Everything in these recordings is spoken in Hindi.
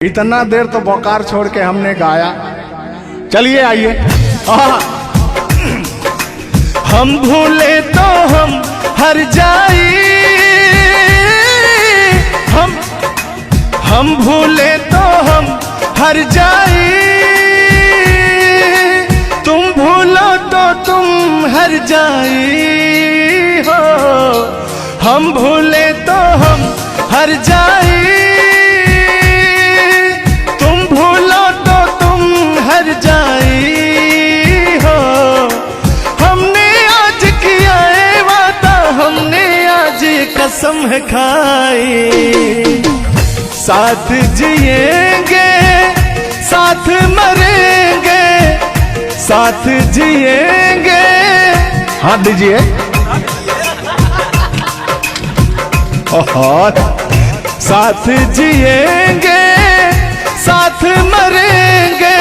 इतना देर तो बोकार छोड़ के हमने गाया। चलिए आइए। हम भूले तो हम हर जाई, हम भूले तो हम हर जाई, तुम भूलो तो तुम हर जाई हो। हम भूले तो हम हर जाई, तुम भूलो तो तुम हर जाई हो। हमने आज किया है वादा, हमने आज कसम है खाई, साथ जिएंगे साथ मरेंगे, साथ जिएंगे। हाथ दीजिए। साथ जिएंगे साथ मरेंगे,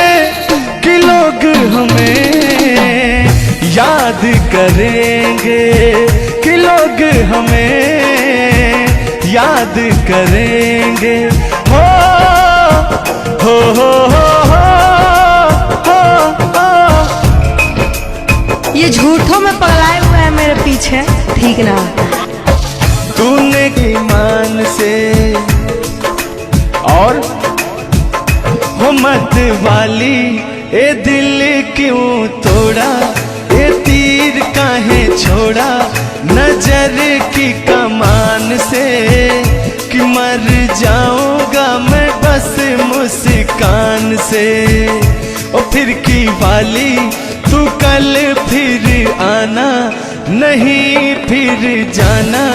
कि लोग हमें याद करेंगे, कि लोग हमें याद करेंगे। हो हो हो हो हो हो। ये झूठों में पगलाए हुए हैं मेरे पीछे, ठीक ना? तूने ईमान से और हो मत वाली, ए दिल क्यों तोड़ा, ए तीर काहे छोड़ा नजर की कमान से, कि मर जाऊंगा मैं बस मुस्कान से। ओ फिर की वाली तू कल फिर आना, नहीं फिर जाना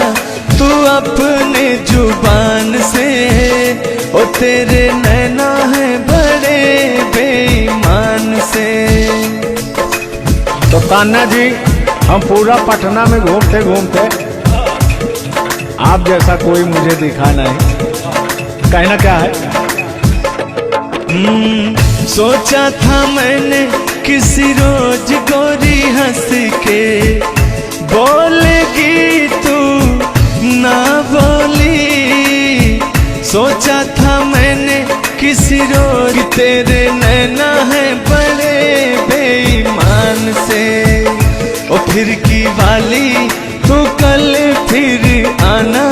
तू अपने जुबान से। ओ तेरे नैना है बड़े बेईमान से। तो तान्या जी, हम पूरा पटना में घूमते घूमते आप जैसा कोई मुझे दिखा नहीं। कहना क्या है? सोचा था मैंने किसी रोज गोरी हंस के बोलेगी तू ना बोली। सोचा था मैंने किसी रोज, तेरे नैना है बड़े बेईमान से। ओ फिर की वाली तू कल फिर आना,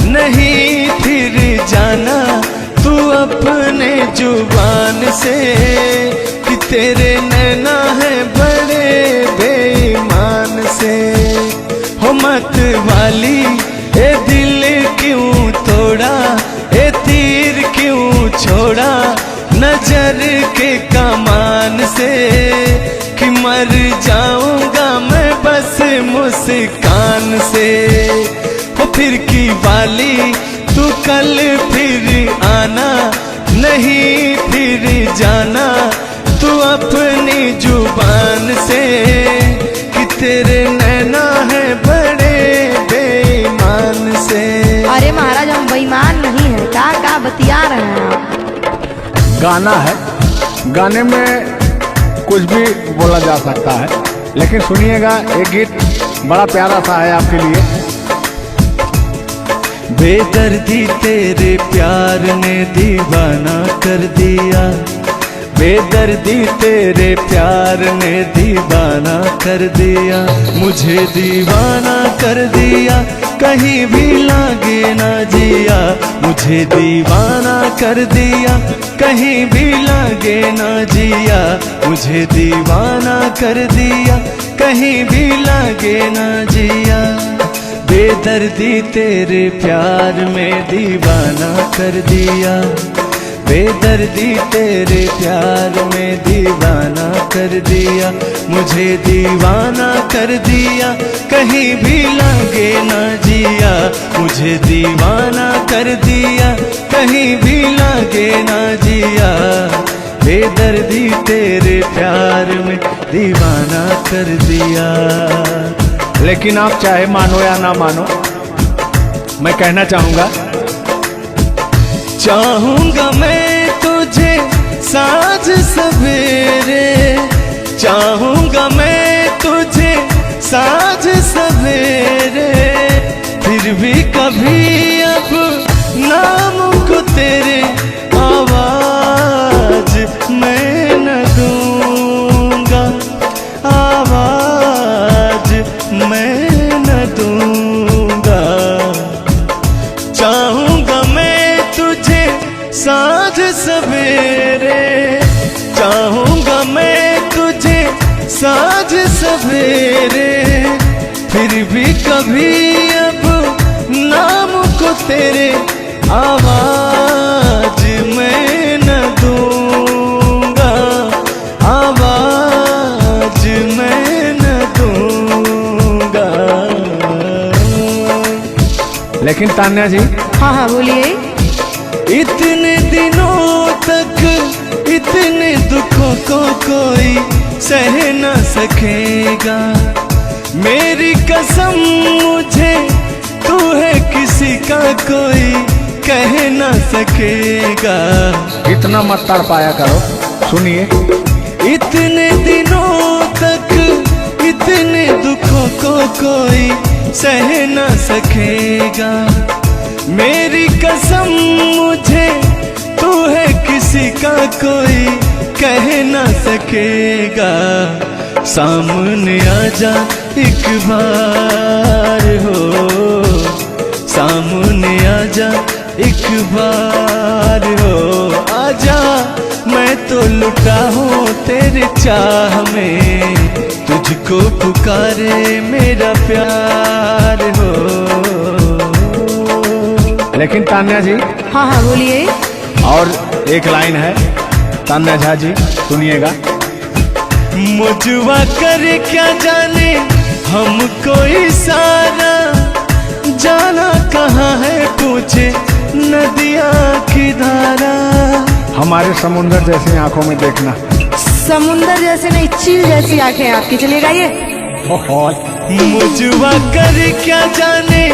नहीं फिर जाना तू अपने जुबान से, कि तेरे नैना है बड़े बेईमान से। हो मत वाली, ए दिल क्यों तोड़ा, ए तीर क्यों छोड़ा नजर के कमान से, कि मर जाऊंगा मैं बस मुस्कान से। हो फिर की वाली तू कल फिर आना, नहीं फिर जाना तू अपनी जुबान से, कि तेरे नैना है बड़े बेईमान से। अरे महाराज, हम बेईमान नहीं है, का बतिया रहे हैं आप? गाना है, गाने में कुछ भी बोला जा सकता है, लेकिन सुनिएगा, एक गीत बड़ा प्यारा सा है आपके लिए। बेदर्दी तेरे प्यार ने दीवाना कर दिया, बेदर्दी तेरे प्यार ने दीवाना कर दिया, मुझे दीवाना कर दिया, कहीं भी लागे ना जिया। मुझे दीवाना कर दिया, कहीं भी लागे ना जिया। मुझे दीवाना कर दिया, कहीं भी लागे ना जिया। बेदर्दी तेरे प्यार में दीवाना कर दिया, बेदर्दी तेरे प्यार में दीवाना कर दिया। मुझे दीवाना कर दिया, कहीं भी लागे ना जिया। मुझे दीवाना कर दिया, कहीं भी लागे ना जिया। बेदर्दी तेरे प्यार में दीवाना कर दिया। लेकिन आप चाहे मानो या ना मानो, मैं कहना चाहूंगा, चाहूंगा मैं तुझे साँझ सवेरे, चाहूंगा मैं तुझे साँझ सवेरे, फिर भी कभी अब नाम को तेरे आवाज साँझ सवेरे, चाहूंगा मैं तुझे साँझ सवेरे, फिर भी कभी अब नाम को तेरे आवाज मैं न दूंगा, आवाज मैं न दूंगा। लेकिन तान्या जी, हाँ हाँ बोलिए। इतने दिनों तक इतने दुखों को कोई सह न सकेगा, मेरी कसम मुझे तू है किसी का कोई कह न सकेगा। इतना मत तड़पाया करो, सुनिए। इतने दिनों तक इतने दुखों को कोई सह न सकेगा, मेरी कसम मुझे तू है किसी का कोई कह न सकेगा। सामने आजा एक बार हो, सामने आजा एक बार हो, आजा मैं तो लुटा हूँ तेरे चाह में, तुझको पुकारे मेरा प्यार हो। लेकिन तान्या जी, हाँ हाँ बोलिए। और एक लाइन है, तान्या झा जी सुनिएगा। मुझवा करे क्या जाने हमको इशारा, जाना कहाँ है पूछे नदिया की धारा। हमारे समुंदर जैसी आंखों में देखना। समुंदर जैसे नहीं, चील जैसी आंखें आपकी। चलिएगा ये। मुझवा करे क्या जाने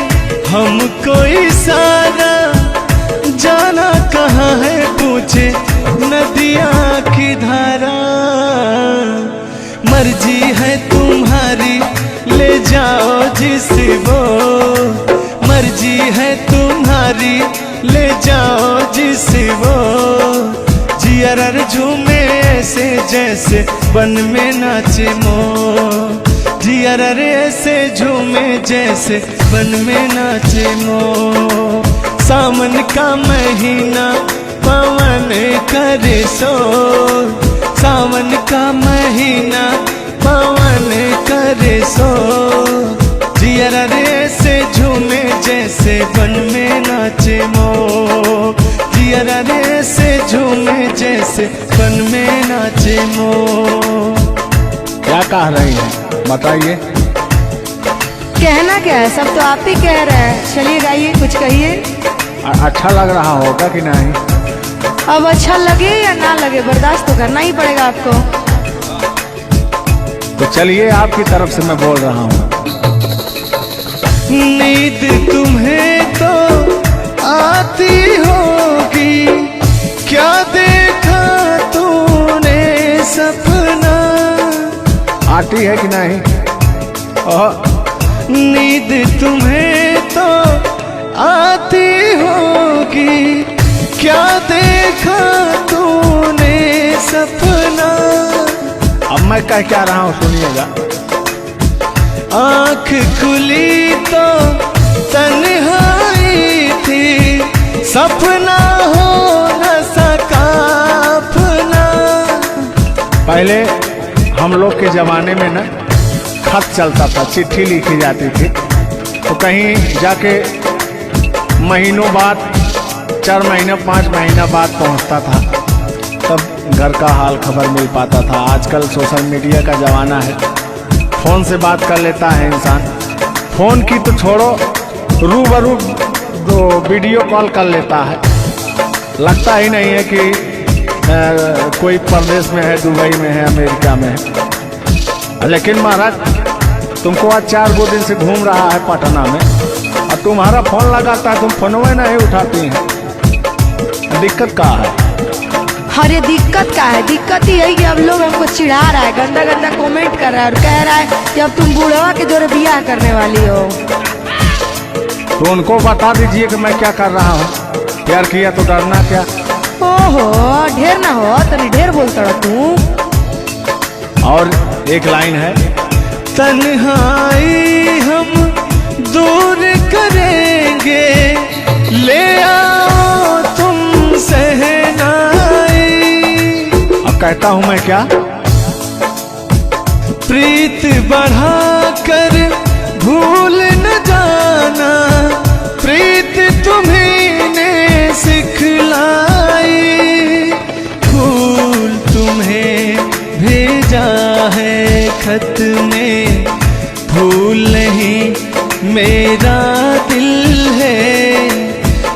हमको इशारा, जाना कहाँ है पूछे नदिया की धारा। मर्जी है तुम्हारी ले जाओ जिस वो, मर्जी है तुम्हारी ले जाओ जिस वो, जियर झूमे ऐसे जैसे बन में नाचे मो, जियर ऐसे झूमे जैसे बन में नाचे मो। सावन का महीना पवन करे सो, सावन का महीना पवन करे सो, जियर ऐसे झूमे जैसे बन में नाचे मो, जियर ऐसे झूमे जैसे बन में नाचे मो। क्या कह रही हैं बताइए। कहना क्या है, सब तो आप ही कह रहे हैं। चलिए गाइए, कुछ कहिए। अच्छा लग रहा होगा कि नहीं? अब अच्छा लगे या ना लगे, बर्दाश्त तो करना ही पड़ेगा आपको। तो चलिए, आपकी तरफ से मैं बोल रहा हूँ। नींद तुम्हें तो आती होगी, क्या देखा तूने सपना। आती है कि नहीं? नींद तुम्हें तो आती होगी, क्या देखा तूने सपना। अब मैं कह क्या रहा हूँ सुनिएगा। आँख खुली तो तन्हाई थी, सपना हो न सका अपना। पहले हम लोग के जमाने में ना खत चलता था, चिट्ठी लिखी जाती थी, तो कहीं जाके महीनों बाद, 4 महीना 5 महीना बाद पहुंचता था, तब घर का हाल खबर मिल पाता था। आजकल सोशल मीडिया का ज़माना है, फ़ोन से बात कर लेता है इंसान। फ़ोन की तो छोड़ो, रूबरू वीडियो कॉल कर लेता है। लगता ही नहीं है कि कोई परदेश में है, दुबई में है, अमेरिका में है। लेकिन महाराज, तुमको आज 4 दिन से घूम रहा है पटना में, और तुम्हारा फ़ोन लगाता है, तुम फोनवे नहीं उठाती हैं। दिक्कत क्या है? अरे दिक्कत क्या है? दिक्कत ही है कि अब लोग हमको चिढ़ा रहा है, गंदा गंदा कमेंट कर रहा है और कह रहा है कि अब तुम बूढ़वा के जोरे बियाह करने वाली हो। तो उनको बता दीजिए कि मैं क्या कर रहा हूँ। प्यार किया तो डरना क्या? ओहो, ढेर ना हो, तनी ढेर बोलता रहा तू। और एक लाइन है, तन्हाई हम दूर करेंगे, ले आओ तुम सह कहता हूं मैं क्या? प्रीत बढ़ाकर भूल न जाना, प्रीत तुम्हीं ने सिखलाई। फूल तुम्हें भेजा है खत में, फूल नहीं मेरा दिल है।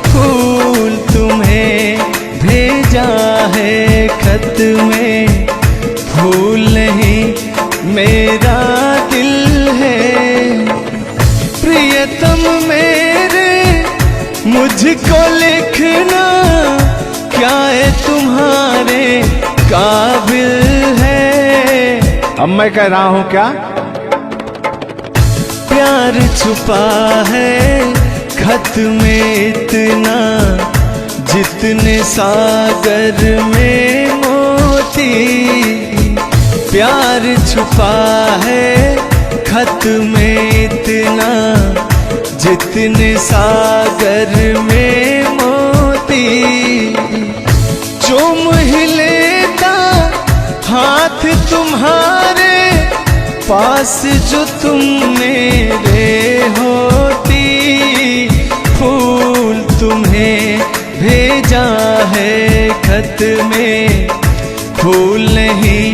फूल तुम्हें भेजा है खत में, फूल नहीं मेरा दिल है। प्रियतम मेरे मुझको लिखना, क्या है तुम्हारे काबिल है। अब मैं कह रहा हूं क्या? प्यार छुपा है खत में इतना, जितने सागर में मोती। प्यार छुपा है खत में इतना, जितने सागर में मोती। चूम ही लेता हाथ तुम्हारे, पास जो तुम मेरे होती। फूल तुम्हें भेजा है खत में, फूल नहीं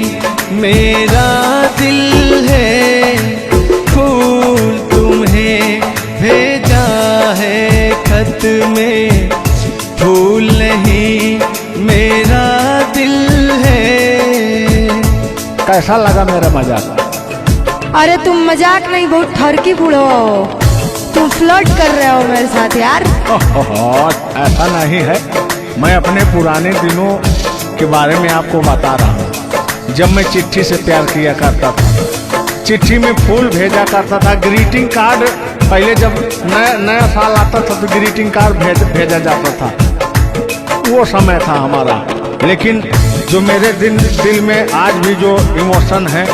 मेरा दिल है। फूल तुम्हें भेजा है खत में, फूल नहीं मेरा दिल है। कैसा लगा मेरा मजाक? अरे तुम मजाक नहीं, बहुत ठरकी बूढ़ो हो। तुम फ्लर्ट कर रहे हो मेरे साथ यार। ऐसा नहीं है, मैं अपने पुराने दिनों के बारे में आपको बता रहा हूँ। जब मैं चिट्ठी से प्यार किया करता था, चिट्ठी में फूल भेजा करता था, ग्रीटिंग कार्ड। पहले जब नया साल आता था तो ग्रीटिंग कार्ड भेजा जाता था, वो समय था हमारा। लेकिन जो मेरे दिल में आज भी जो इमोशन है,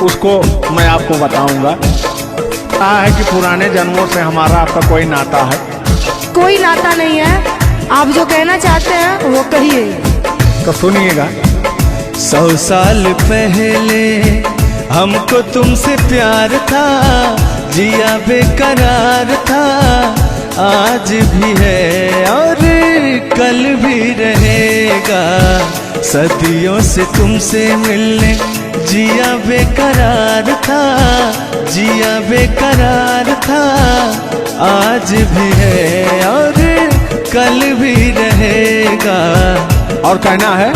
उसको मैं आपको बताऊंगा। कहा है कि पुराने जन्मों से हमारा आपका कोई नाता है। कोई नाता नहीं है, आप जो कहना चाहते हैं वो कहिए। तो सुनिएगा। 100 साल पहले हमको तुमसे प्यार था, जिया बेकरार था। आज भी है और कल भी रहेगा, सदियों से तुमसे मिलने जिया बेकरार था, जिया बेकरार था। आज भी है और कल भी रहेगा। और कहना है,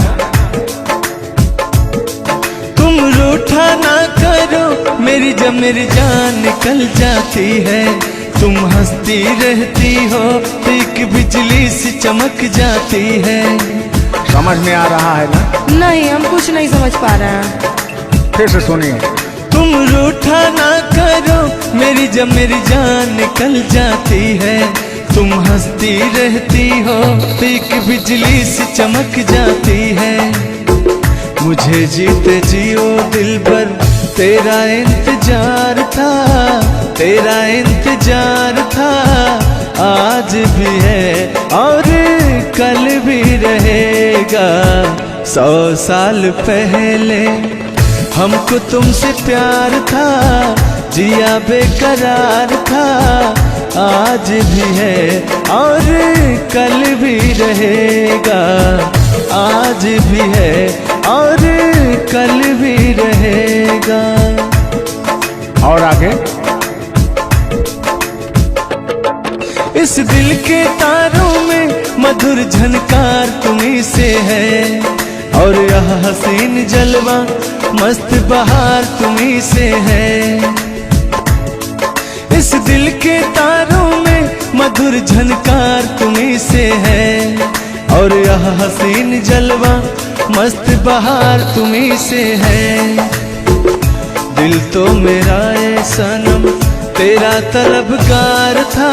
तुम रूठा ना करो मेरी, जब मेरी जान निकल जाती है। तुम हंसती रहती हो तो एक बिजली सी चमक जाती है। समझ में आ रहा है ना? नहीं, हम कुछ नहीं समझ पा रहे हैं। फिर से सुनिए। तुम रूठा ना करो मेरी, जब मेरी जान निकल जाती है। तुम हंसती रहती हो तो एक बिजली सी चमक जाती है। मुझे जीते जियो दिल भर तेरा इंतजार था, तेरा इंतजार था। आज भी है और कल भी रहेगा। 100 साल पहले हमको तुमसे प्यार था, जिया बेकरार था। आज भी है और कल भी रहेगा। आज भी है और कल भी रहेगा। और आगे, इस दिल के तारों में मधुर झनकार तुम्हीं से है, और यह हसीन जलवा मस्त बहार तुम्हीं से है। इस दिल के तारों में मधुर झनकार तुम्हीं से है, और यह हसीन जलवा मस्त बहार तुम्हीं से है। दिल तो मेरा है सनम तेरा तलबगार था,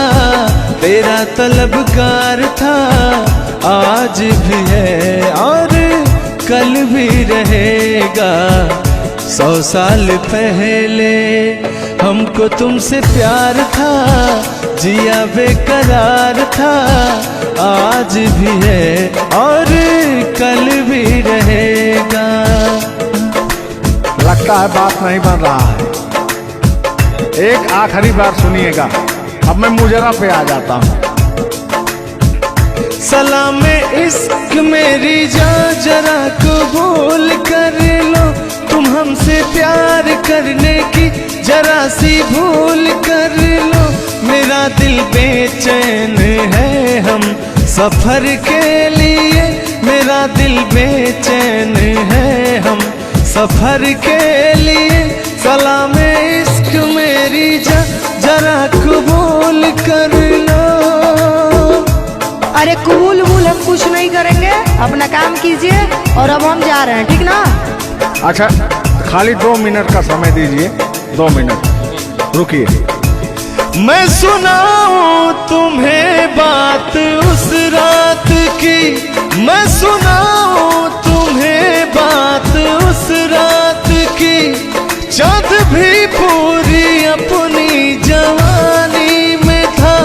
तेरा तलबगार था। आज भी है और कल भी रहेगा। 100 साल पहले हमको तुमसे प्यार था, जिया बेकरार था। आज भी है और कल भी रहेगा। लगता है बात नहीं बन रहा है। एक आखिरी बार सुनिएगा, अब मैं मुजरा पे आ जाता हूँ। सलाम इश्क मेरी जान जरा कबूल कर लो, तुम हमसे प्यार करने की जरा सी भूल कर लो। मेरा दिल बेचैन है हम सफर के लिए, मेरा दिल बेचैन है हम सफर के लिए। सलाम इश्क मेरी जरा कबूल कर लो। अरे कबूल वबूल हम कुछ नहीं करेंगे, अपना काम कीजिए और अब हम जा रहे हैं, ठीक ना? अच्छा, खाली 2 मिनट का समय दीजिए, 2 मिनट रुकिए। मैं सुनाऊं तुम्हें बात उस रात की, मैं सुनाऊं तुम्हें बात उस रात की। चाँद भी पूरी अपनी जवानी में था,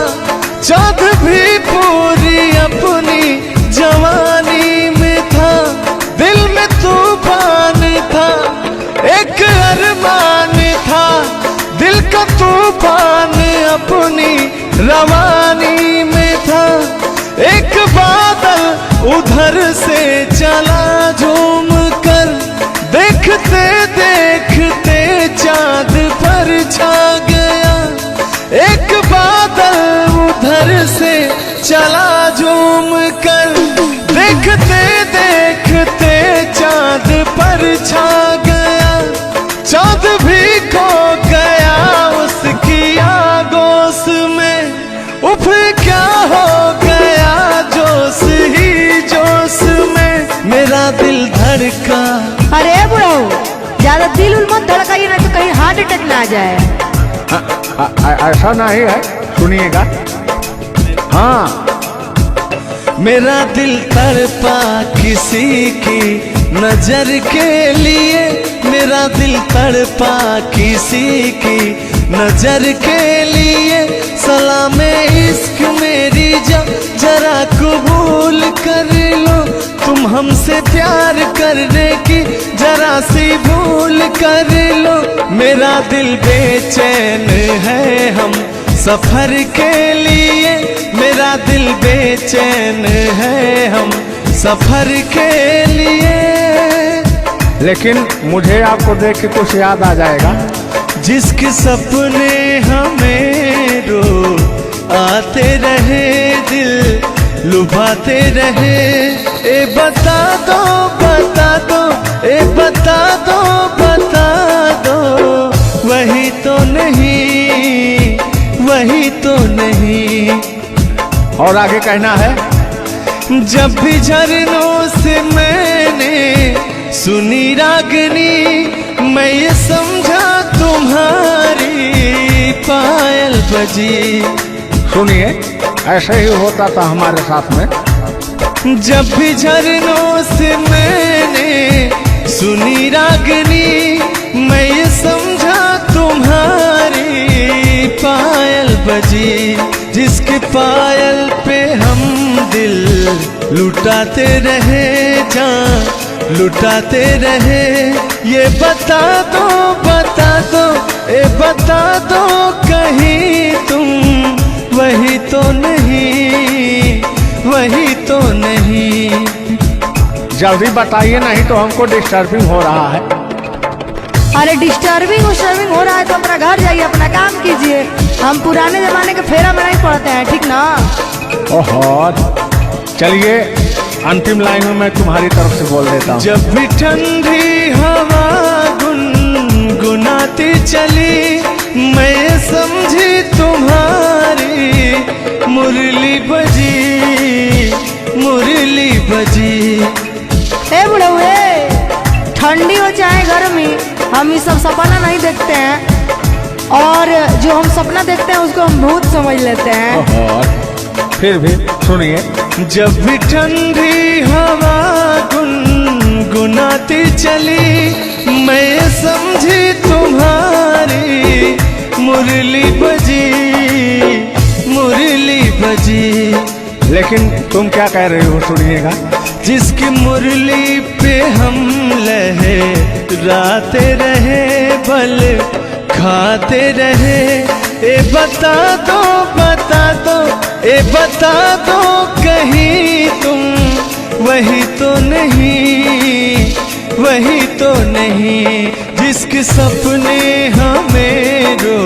चाँद भी पूरी अपनी जवानी में था। दिल में तूफान था, एक अरमान था, दिल का तूफान अपनी रवानी में था। एक बादल उधर से चला झूम कर, देखते देखते चाँद पर छा गया। एक बादल उधर से चला झूम कर, देखते देखते चाँद पर छा गया। चाँद भी खो गया उसकी आगोश में, उफ क्या हो गया जोश ही जोश में। मेरा दिल धड़का। अरे बुढ़ाऊ, ज्यादा दिल उल मत धड़काइए, ना तो कहीं हार्ट अटैक ना आ जाए। ऐसा नहीं है, सुनिएगा। हाँ, मेरा दिल तड़पा किसी की नजर के लिए, मेरा दिल तड़पा किसी की नजर के लिए। सलाम इश्क मेरी जरा कबूल कर लो, तुम हमसे प्यार करने की जरा सी भूल कर लो। मेरा दिल बेचैन है हम सफर के लिए, मेरा दिल बेचैन है हम सफर के लिए। लेकिन मुझे आपको देख के कुछ याद आ जाएगा। जिसके सपने हमें रो आते रहे, दिल लुभाते रहे। ए बता दो बता दो, ए बता दो बता दो, वही तो नहीं, वही तो नहीं। और आगे कहना है, जब भी झरनों से मैंने सुनी रागनी, मैं ये समझा तुम्हारी पायल बजी। सुनिए, ऐसे ही होता था हमारे साथ में। जब भी झरनों से मैंने सुनी रागनी, मैं ये समझा तुम्हारी पायल बजी। जिसके पायल पे हम दिल लुटाते रहे, जान लुटाते रहे। ये बता दो बता दो, ए बता दो कहीं तुम वही तो नहीं, वही तो नहीं। जल्दी बताइए, नहीं तो हमको डिस्टर्बिंग हो रहा है। अरे डिस्टर्बिंग हो रहा है तो अपना घर जाइए, अपना काम कीजिए। हम पुराने जमाने के फेरा में नहीं पड़ते हैं, ठीक ना? ओहो, चलिए अंतिम लाइन में मैं तुम्हारी तरफ से बोल देता हूँ। जब भी ठंडी हवा गुनगुनाती चली, मैं समझी तुम्हारी मुरली बजी, मुरली बजी। ए बुढ़ऊ, ठंडी हो चाहे गर्मी, हम ये सब सपना नहीं देखते हैं, और जो हम सपना देखते हैं उसको हम भूत समझ लेते हैं। ओहो, फिर भी सुनिए। जब भी ठंडी हवा गुनगुनाती चली, मैं समझी तुम्हारी मुरली बजी, मुरली बजी। लेकिन तुम क्या कह रही हो, सुनिएगा। जिसकी मुरली पे हम लहराते रहे, बल खाते रहे। ए बता दो, बता दो, ए बता दो कहीं तुम वही तो नहीं, वही तो नहीं। जिसके सपने हमें रो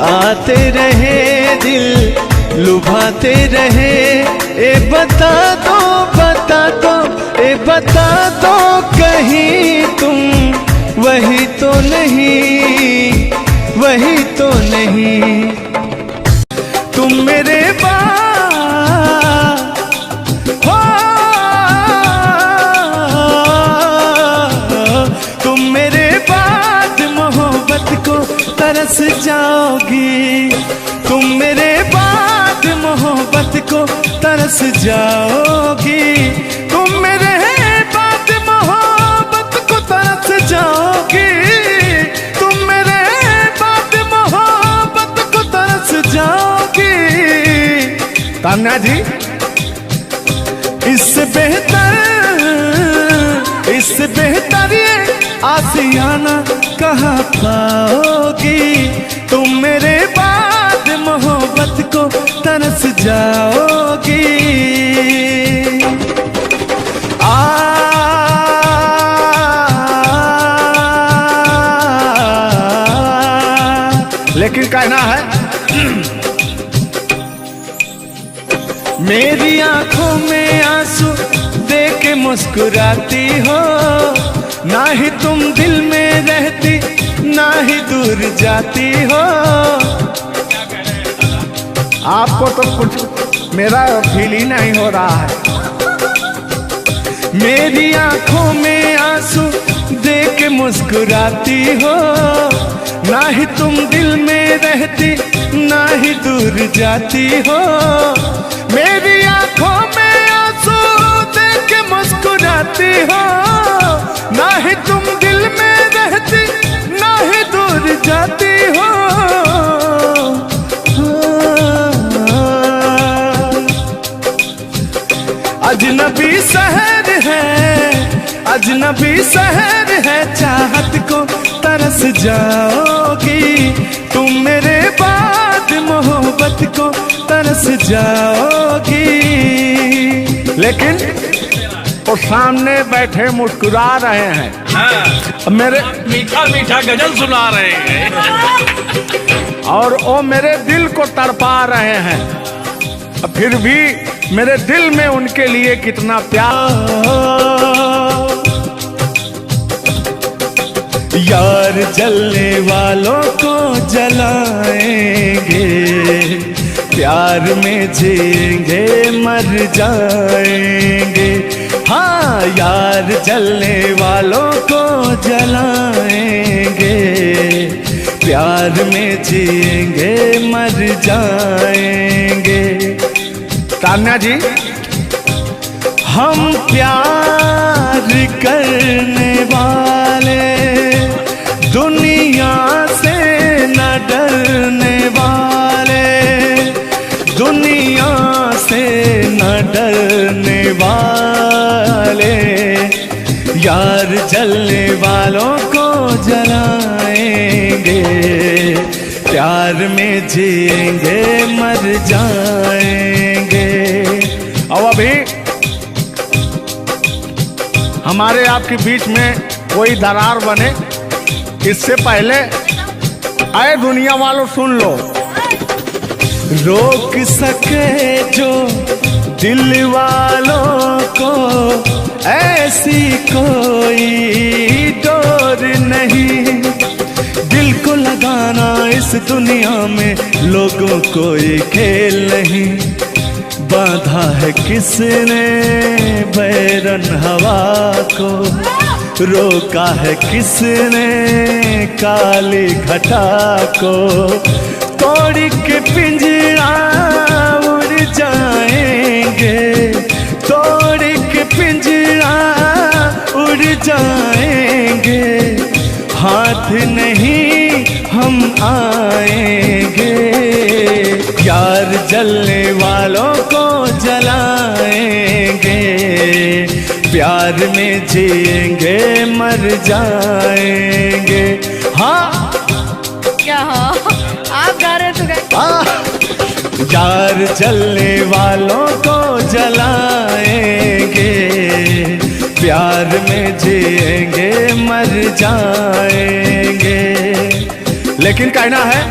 आते रहे, दिल लुभाते रहे। ए बता दो, बता दो, ए बता दो कहीं तुम वही तो नहीं, वही तो नहीं। तुम मेरे तुम मेरे बाद मोहब्बत को तरस जाओगी, तुम मेरे बाद मोहब्बत को तरस जाओगी, तुम मेरे बाद मोहब्बत को तरस जाओगी, तुम मेरे बाद मोहब्बत को तरस जाओगी। तान्या जी, इससे बेहतर ये आसियाना कहाँ पाओगी, तुम मेरे बाद मोहब्बत को तरस जाओगी। लेकिन कहना है मेरी आंखों में आंसू देख के मुस्कुराती हो, ना ही तुम दिल में रहती, ना ही दूर जाती हो। आपको तो कुछ मेरा फील ही नहीं हो रहा है। मेरी आंखों में आंसू देख के मुस्कुराती हो, ना ही तुम दिल में रहती, ना ही दूर जाती हो। मेरी आंखों में आंसू देख के मुस्कुराती हो, ना ही तुम दिल में रहती, ना ही दूर जाती हो। अजनबी शहर है, अजनबी शहर है, चाहत को तरस जाओगी, तुम मेरे बाद मोहब्बत को तरस जाओगी। लेकिन वो सामने बैठे मुस्कुरा रहे हैं। हाँ, मेरे मीठा मीठा गजल सुना रहे हैं और वो मेरे दिल को तड़पा रहे हैं। फिर भी मेरे दिल में उनके लिए कितना प्यार। यार जलने वालों को जलाएंगे, प्यार में जिएंगे मर जाएंगे। हाँ, यार जलने वालों को जलाएंगे, प्यार में जिएंगे मर जाएंगे। तान्या जी, हम प्यार करने वाले दुनिया से न डरने वाले, दुनिया से न डरने वाले। यार जलने वालों को जलाएंगे, प्यार में जिएंगे मर जाएंगे। और अभी हमारे आपके बीच में कोई दरार बने इससे पहले आए दुनिया वालों सुन लो। रोक सके जो दिल वालों को ऐसी कोई डोर नहीं, दिल को लगाना इस दुनिया में लोगों कोई खेल नहीं। बांधा है किसने बैरन हवा को, रोका है किसने काली घटा को। तोड़ के पिंजरा उड़ जाएंगे, तोड़ के पिंजरा उड़ जाएंगे। हाथ नहीं हम आएंगे, यार जलने वालों को जलाएंगे। प्यार में जिएंगे मर जाएंगे। हाँ क्या हाँ आप गा रहे तो यार जलने वालों को जलाएंगे, प्यार में जिएंगे मर जाएंगे। लेकिन कहना है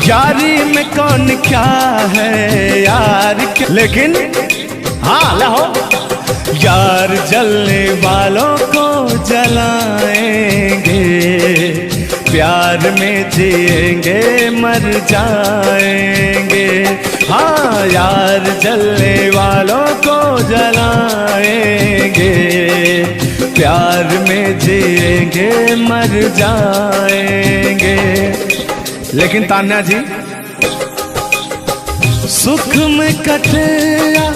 यारी में कौन क्या है यार क्या, लेकिन हाँ लहो यार जलने वालों को जलाएंगे, प्यार में जिएंगे मर जाएंगे। हाँ यार जलने वालों को जलाएंगे, प्यार में जिएंगे मर जाएंगे। लेकिन तान्या जी सुख में कटे या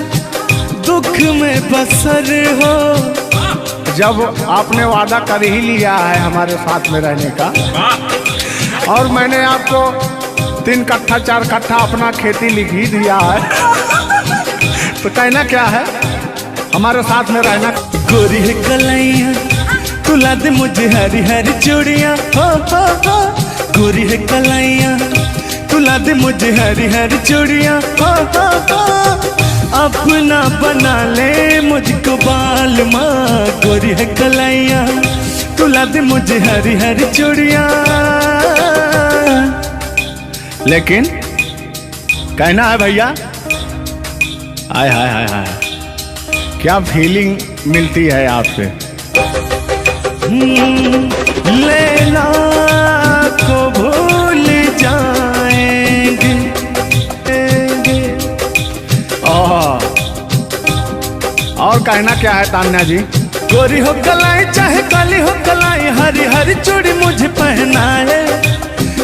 दुख में बसर हो, जब आपने वादा कर ही लिया है हमारे साथ में रहने का, और मैंने आपको 3 कट्ठा 4 कट्ठा अपना खेती लिख ही दिया है, तो कहना क्या है हमारे साथ में रहना। गोरी है कलाइया तुला दे मुझे हरी हरी चूड़ियाँ, हो गोरी है कलाइया तुला दे मुझे हरी हरी चूड़ियाँ, हो अपना बना ले मुझको बाल माँ। गोरी है कलाइया तुला दे मुझे हरी हरी चूड़ियाँ। लेकिन कहना है भैया, हाय हाय हाय हाय क्या फीलिंग मिलती है आपसे। लैला को भूल जाएंगे। और कहना क्या है तान्या जी। गोरी हो कलाई चाहे काली हो कलाई, हरी हरी चूड़ी मुझे पहनाए,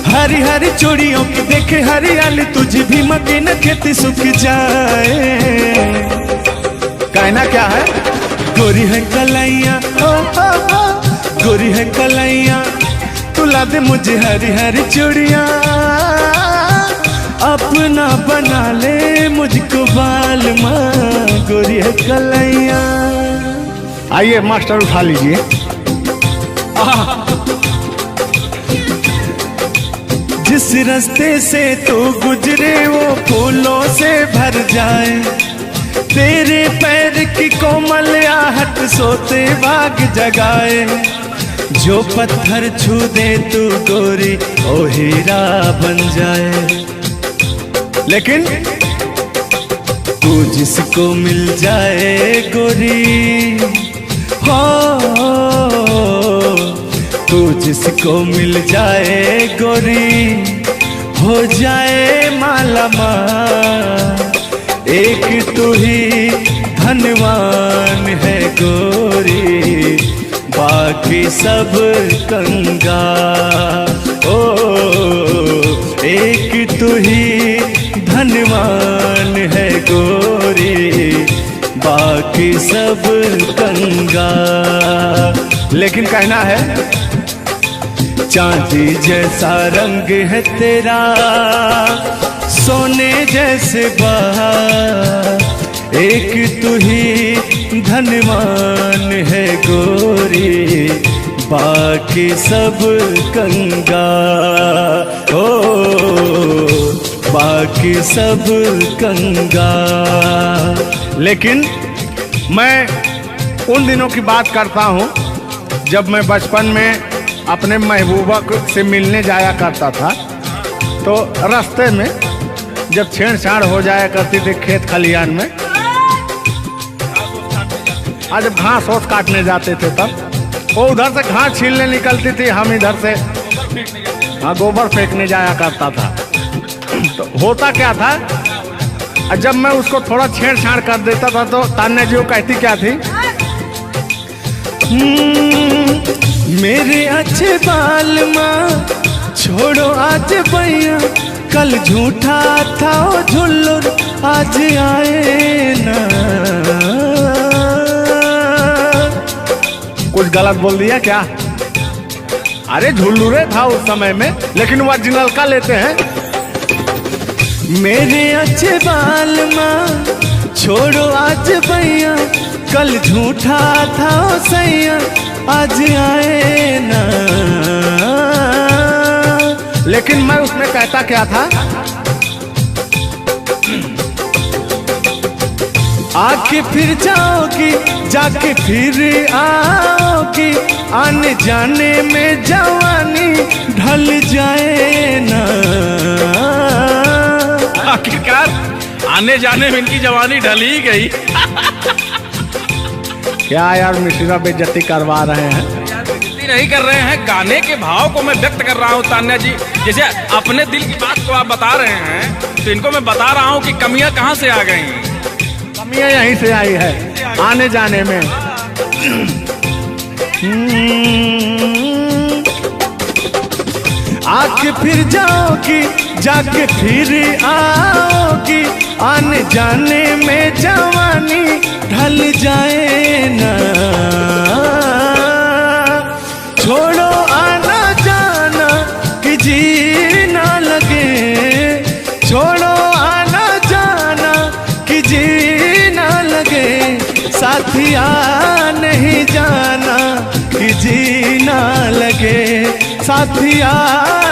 हरी हरी चूड़ियों की देखे हरियाली, तुझे भी मके न खेती सूख जाए। कहना क्या है गोरी है कलाइया गोरी है कलाइया तुला दे मुझे हरी हरी चूड़ियाँ, अपना बना ले मुझको बाल माँ। गोरी है कलाइया। आइए मास्टर उठा लीजिए। जिस रास्ते से तू गुजरे वो फूलों से भर जाए, तेरे पैर की कोमल आहट सोते भाग जगाए। जो पत्थर छू दे तू गोरी ओ हीरा बन जाए। लेकिन तू जिसको मिल जाए गोरी, हो तू जिसको मिल जाए गोरी, हो जाए माला माल। एक तू ही धनवान है गोरी, बाकी सब कंगाल। ओ एक तू ही धनवान है गोरी, बाकी सब कंगाल। लेकिन कहना है चांदी जैसा रंग है तेरा, सोने जैसे बहार। एक तू ही धनवान है गोरी, बाकी सब कंगाल। ओ बाकी सब कंगाल। लेकिन मैं उन दिनों की बात करता हूँ जब मैं बचपन में अपने महबूबा से मिलने जाया करता था, तो रास्ते में जब छेड़छाड़ हो जाया करती थी खेत खलियान में, आज जब घास ओस काटने जाते थे तब वो उधर से घास छीलने निकलती थी, हम इधर से गोबर फेंकने जाया करता था। तो होता क्या था, जब मैं उसको थोड़ा छेड़छाड़ कर देता था तो तान्या जी वो कहती क्या थी, मेरे अच्छे बाल माँ छोड़ो आज भैया, कल झूठा था वो झुल्लुर आज आए ना। कुछ गलत बोल दिया क्या? अरे झुल्लुरे था उस समय में, लेकिन ओरिजिनल का लेते हैं। मेरे अच्छे बाल माँ छोड़ो आज भैया, कल झूठा था ओ सैया, आज आए ना। लेकिन मैं उसमें कहता क्या था, आके फिर जाओगी, जाके फिर आओगी, आने जाने में जवानी ढल जाए ना। आखिरकार आने जाने में इनकी जवानी ढल ही गई। क्या यार मिश्रा बेइज्जती करवा रहे हैं। बेइज्जती नहीं कर रहे हैं, गाने के भाव को मैं व्यक्त कर रहा हूँ तान्या जी। जैसे अपने दिल की बात को आप बता रहे हैं, तो इनको मैं बता रहा हूँ कि कमियां कहाँ से आ गई। कमियां यहीं से आई है आने जाने में। आके फिर जाओगी, जाके फिर आओगी, आने जाने में जवानी ढल जाए ना। छोड़ो आना जाना कि जी ना लगे, छोड़ो आना जाना कि जी ना लगे, साथिया नहीं जाना कि जी ना लगे, साथिया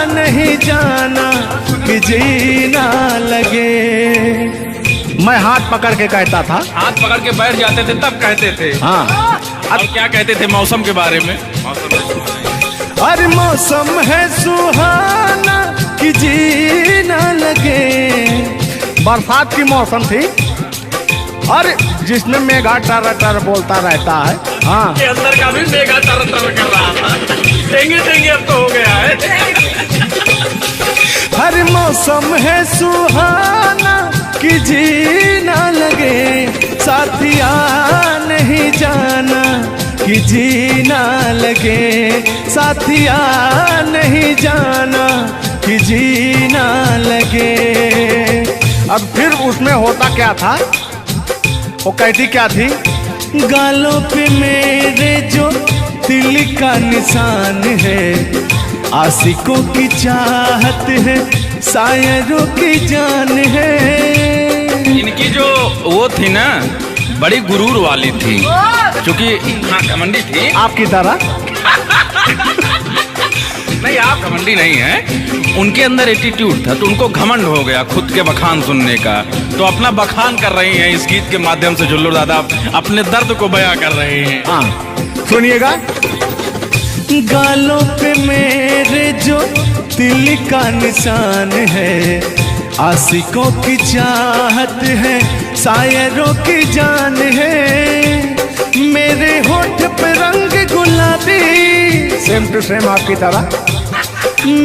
नहीं जाना कि जी ना लगे। मैं हाथ पकड़ के कहता था, हाथ पकड़ के बैठ जाते थे तब कहते थे। हाँ अब क्या कहते थे मौसम के बारे में? अरे मौसम है सुहाना कि जी ना लगे। बरसात की मौसम थी, और जिसमें मेघा टर टर बोलता रहता है। हाँ के अंदर का भी मेघा तर तर कर रहा था। देंगे देंगे अब तो हो गया है। हर मौसम है सुहाना कि जी ना लगे, साथिया नहीं जाना कि जी ना लगे, साथिया नहीं जाना कि जी ना लगे। अब फिर उसमें होता क्या था, वो कहती क्या थी, गालों पे मेरे जो दिल का निशान है, आशिकों की चाहत है, शायरों की जान है। इनकी जो वो थी ना, बड़ी गुरूर वाली थी, क्योंकि हाँ घमंडी थी। आपकी तरह नहीं, आप घमंडी नहीं है। उनके अंदर एटीट्यूड था, तो उनको घमंड हो गया खुद के बखान सुनने का। तो अपना बखान कर रही हैं इस गीत के माध्यम से। जुल्लू दादा अपने दर्द को बयां कर रहे हैं। हाँ सुनिएगा। गालों पे मेरे जो दिल का निशान है, आशिकों की चाहत है, शायरों की जान है। मेरे होठ पे रंग गुलाबी, सेम टू सेम आपकी तरह।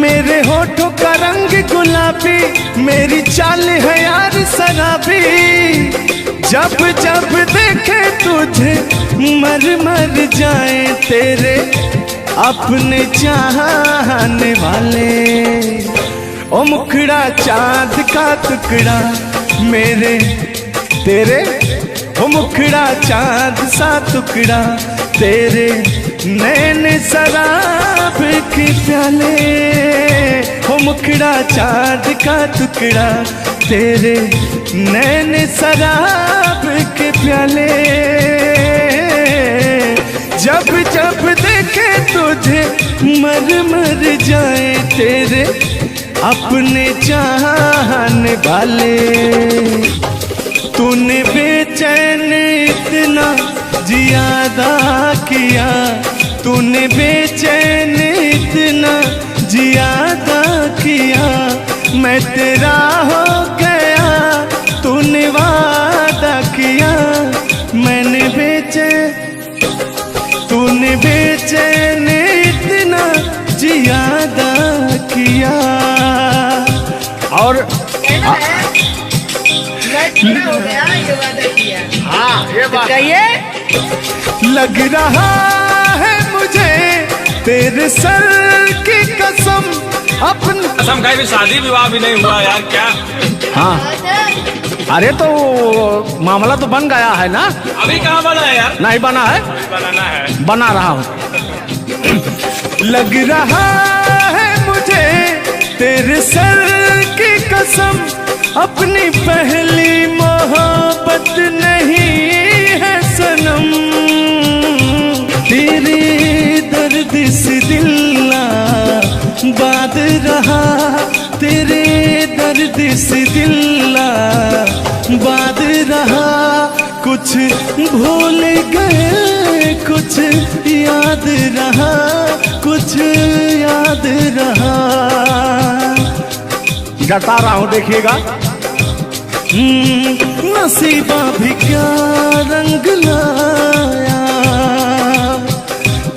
मेरे होठों का रंग गुलाबी, मेरी चाल है यार शराबी। जब जब देखे तुझे मर मर जाए तेरे अपने चाहने वाले। ओ मुखड़ा चांद का टुकड़ा मेरे तेरे, ओ मुखड़ा चांद सा टुकड़ा तेरे, नैन शराब के प्याले। ओ मुखड़ा चांद का टुकड़ा तेरे, नैन शराब के प्याले। जब जब देखे तुझे मर मर जाए तेरे अपने चाहने वाले। तूने बेचैन इतना जियादा किया, तूने बेचैन इतना जियादा किया। मैं तेरा हो गया, तूने वादा किया। मैंने तूने बेचैन इतना जियादा किया। और हो गया ये वादा किया। हाँ ये बात कहिए। लग रहा है मुझे तेरे सर की कसम, अपन कसम खाई भी शादी विवाह भी नहीं हुआ यार, क्या? हाँ अरे तो मामला तो बन गया है ना। अभी कहाँ बना है यार? नहीं बना है, बनाना है। बना रहा हूँ। लग रहा है मुझे तेरे सर की कसम, अपनी पहली मोहब्बत नहीं है सनम, तेरे दर्द से दिल बाद रहा, तेरे दर्द से दिल बाद रहा। कुछ भूल गए कुछ याद रहा, कुछ याद रहा। जता रहा हूं देखिएगा। नसीबा भी क्या रंग लाया,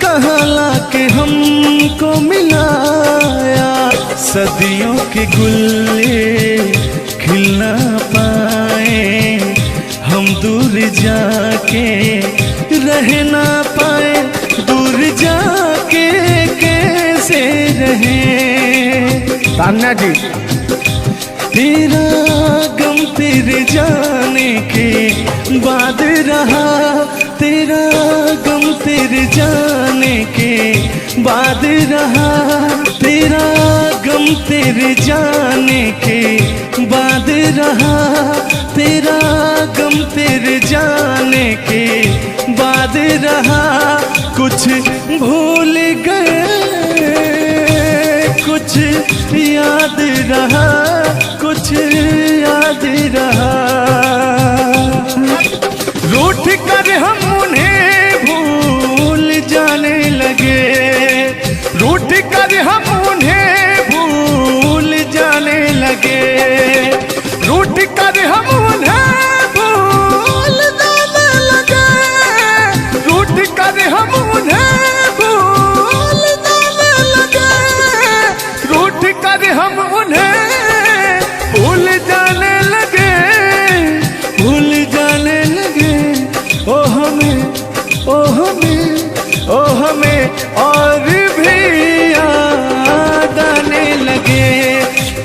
कहाँ लाके हमको मिलाया। सदियों के गुल्ले खिल ना पाए, हम दूर जाके रह ना पाए, दूर जाके कैसे रहे। तान्या जी, तेरा गम तेरे जाने के बाद रहा, तेरा गम तेरे जाने के बाद रहा, तेरा गम तेरे जाने के बाद रहा, तेरा गम तेरे जाने के बाद रहा। कुछ भूल गए कुछ याद रहा, कुछ याद रहा। रूठ कर हम उन्हें भूल जाने लगे, रूठ कर हम उन्हें भूल जाने लगे, रूठ कर हम उन्हें भूल जाने लगे, रूठ कर हम उन्हें भूल जाने लगे, रूठ कर हम उन्हें भूल जाने लगे, भूल जाने लगे। ओ हमें, ओ हमें, ओ हमें और भी याद आने लगे।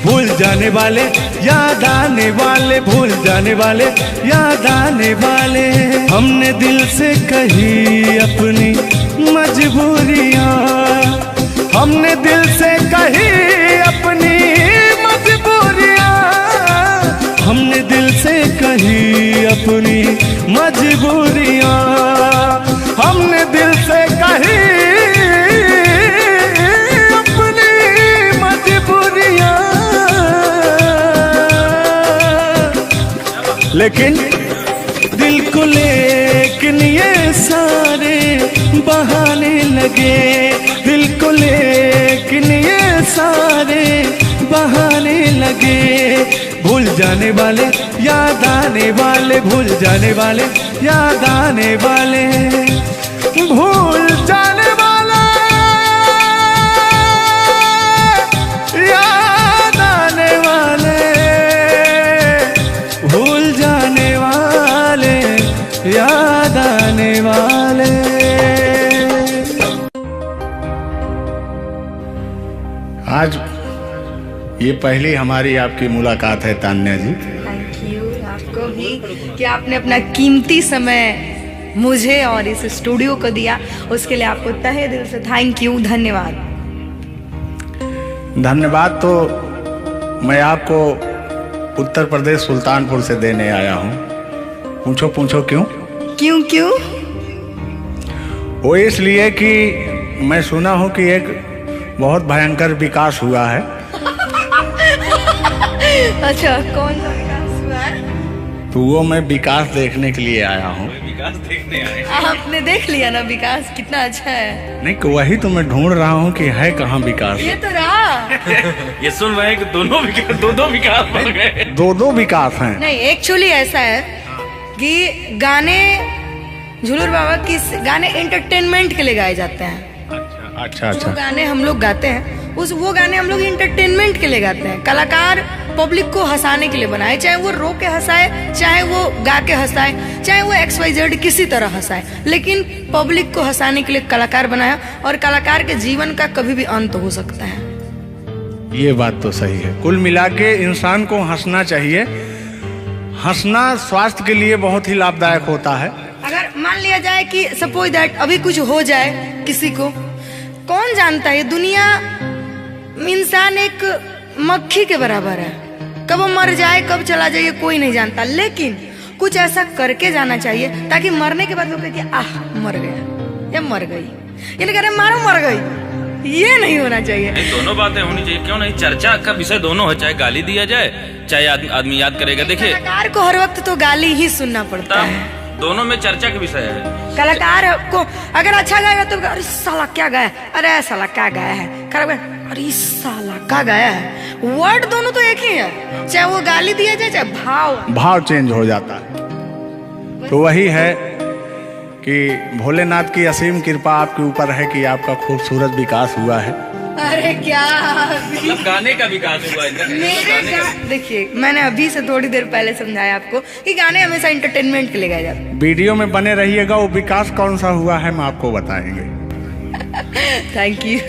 भूल जाने वाले याद आने वाले, भूल जाने वाले याद आने वाले। हमने दिल से कही अपनी मजबूरियाँ, हमने दिल से कही अपनी मजबूरियाँ, हमने दिल से कही अपनी मजबूरियाँ, हमने दिल से कही अपनी मजबूरियाँ। लेकिन दिल को लेकिन ये सारे बहाने लगे, दिल को लेकिन ये सारे बहाने लगे। भूल जाने वाले याद आने वाले, भूल जाने वाले याद आने वाले, भूल जाने वाले याद आने वाले, भूल जाने वाले याद आने वाले। आज ये पहली हमारी आपकी मुलाकात है तान्या जी। थैंक यू आपको भी कि आपने अपना कीमती समय मुझे और इस स्टूडियो को दिया, उसके लिए आपको तहे दिल से थैंक यू, धन्यवाद। धन्यवाद तो मैं आपको उत्तर प्रदेश सुल्तानपुर से देने आया हूँ। पूछो पूछो क्यों? क्यों क्यों? वो इसलिए कि मैं सुना हूँ कि एक बहुत भयंकर विकास हुआ है। अच्छा, कौन सा विकास हुआ है? तो वो मैं विकास देखने के लिए आया हूँ। विकास देखने आए। आपने देख लिया ना विकास कितना अच्छा है? नहीं, वही तो मैं ढूंढ रहा हूँ कि है कहाँ विकास। ये तो रहा। ये सुन रहे हैं कि दोनों विकास, दो विकास बन गए। दो विकास हैं। नहीं, एक्चुअली ऐसा है कि गाने झूलूर बाबा की गाने एंटरटेनमेंट के लिए गाए जाते हैं। अच्छा जो गाने हम लोग गाते हैं वो गाने हम लोग इंटरटेनमेंट के लिए गाते हैं। कलाकार पब्लिक को हंसाने के लिए बनाए, चाहे वो रो के हंसाए, चाहे वो गा के हंसाए, चाहे वो XYZ किसी तरह हंसाए, लेकिन पब्लिक को हंसाने के लिए कलाकार बनाया। और कलाकार के जीवन का कभी भी अंत हो सकता है। ये बात तो सही है। कुल मिला के इंसान को हंसना चाहिए। हंसना स्वास्थ्य के लिए बहुत ही लाभदायक होता है। अगर मान लिया जाए कि सपोज दैट अभी कुछ हो जाए किसी को, कौन जानता है दुनिया इंसान एक मक्खी के बराबर है, कब वो मर जाए कब चला जाए कोई नहीं जानता, लेकिन कुछ ऐसा करके जाना चाहिए ताकि मरने के बाद लोग कहे कि आह मर गया या मर गई, ये नहीं कह रहे मारो मर गई, ये नहीं होना चाहिए। दोनों बातें होनी चाहिए, क्यों नहीं? चर्चा का विषय दोनों है, चाहे गाली दिया जाए चाहे आदमी याद करेगा। देखिए कलाकार को हर वक्त तो गाली ही सुनना पड़ता है, दोनों में चर्चा का विषय है। कलाकार को अगर अच्छा गाएगा तो अरे साला क्या गाया, अरे साला क्या गाया है, खराब गाया, अरे साला क्या गाया है। वर्ड दोनों तो एक ही है, चाहे वो गाली दिया जाए चाहे भाव चेंज हो जाता है। तो वही है कि भोलेनाथ की असीम कृपा आपके ऊपर है कि आपका खूबसूरत विकास हुआ है। अरे क्या मतलब गाने का विकास हुआ है। देखिए मैंने अभी से थोड़ी देर पहले समझाया आपको कि गाने हमेशा एंटरटेनमेंट के लिए गाए जाते हैं। वीडियो में बने रहिएगा, वो विकास कौन सा हुआ है हम आपको बताएंगे। Thank you.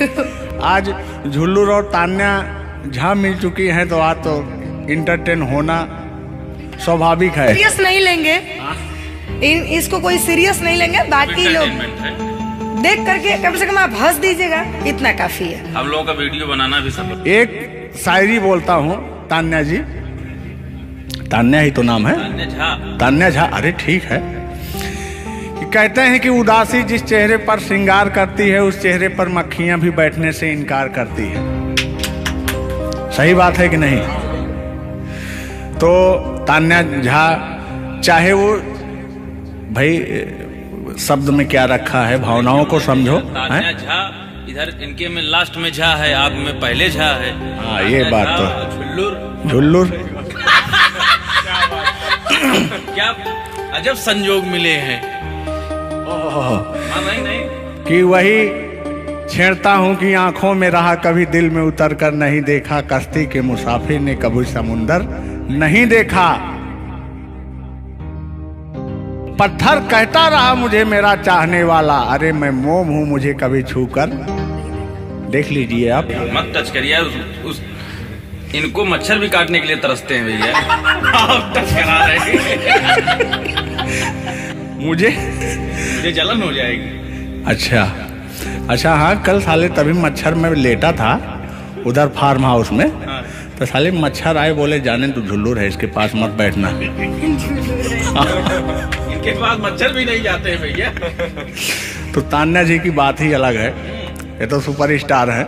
आज झुल्लू और तान्या झा मिल चुकी हैं, तो आज तो इंटरटेन होना स्वाभाविक है। सीरियस नहीं लेंगे, इसको कोई सीरियस नहीं लेंगे, बाकी लोग देख करके कम से कम आप हंस दीजिएगा, इतना काफी है। हम लोगों का वीडियो बनाना भी सब। एक शायरी बोलता हूँ तान्या जी, तान्या ही तो नाम है, तान्या झा। अरे ठीक है। कि कहते हैं कि उदासी जिस चेहरे पर श्रृंगार करती है उस चेहरे पर मक्खियां भी बैठने से इनकार करती है। सही बात है कि नहीं? तो तान्या झा, चाहे वो भाई शब्द में क्या रखा है, भावनाओं को समझो। तान्या झा इधर इनके में लास्ट में झा है, आप में पहले झा है। हाँ ये बात तो झुल्लुर क्या अजब संजोग मिले हैं। नहीं कि वही छेड़ता हूँ कि आंखों में रहा कभी दिल में उतर कर नहीं देखा, कश्ती के मुसाफिर ने कभी समुंदर नहीं देखा। पत्थर कहता रहा मुझे मेरा चाहने वाला, अरे मैं मोम हूं मुझे कभी छूकर देख लीजिए आप। मत टच करिए इनको, मच्छर भी काटने के लिए तरसते हैं भैया। आप टच करा रहे मुझे जलन हो जाएगी। अच्छा हाँ, कल साले तभी मच्छर में लेटा था उधर फार्म हाउस में। हाँ। तो साले मच्छर आए, बोले जाने तू झुल्लू है, इसके पास मत बैठना। इनके पास मच्छर भी नहीं जाते हैं भैया। तो तान्या जी की बात ही अलग है, ये तो सुपरस्टार है।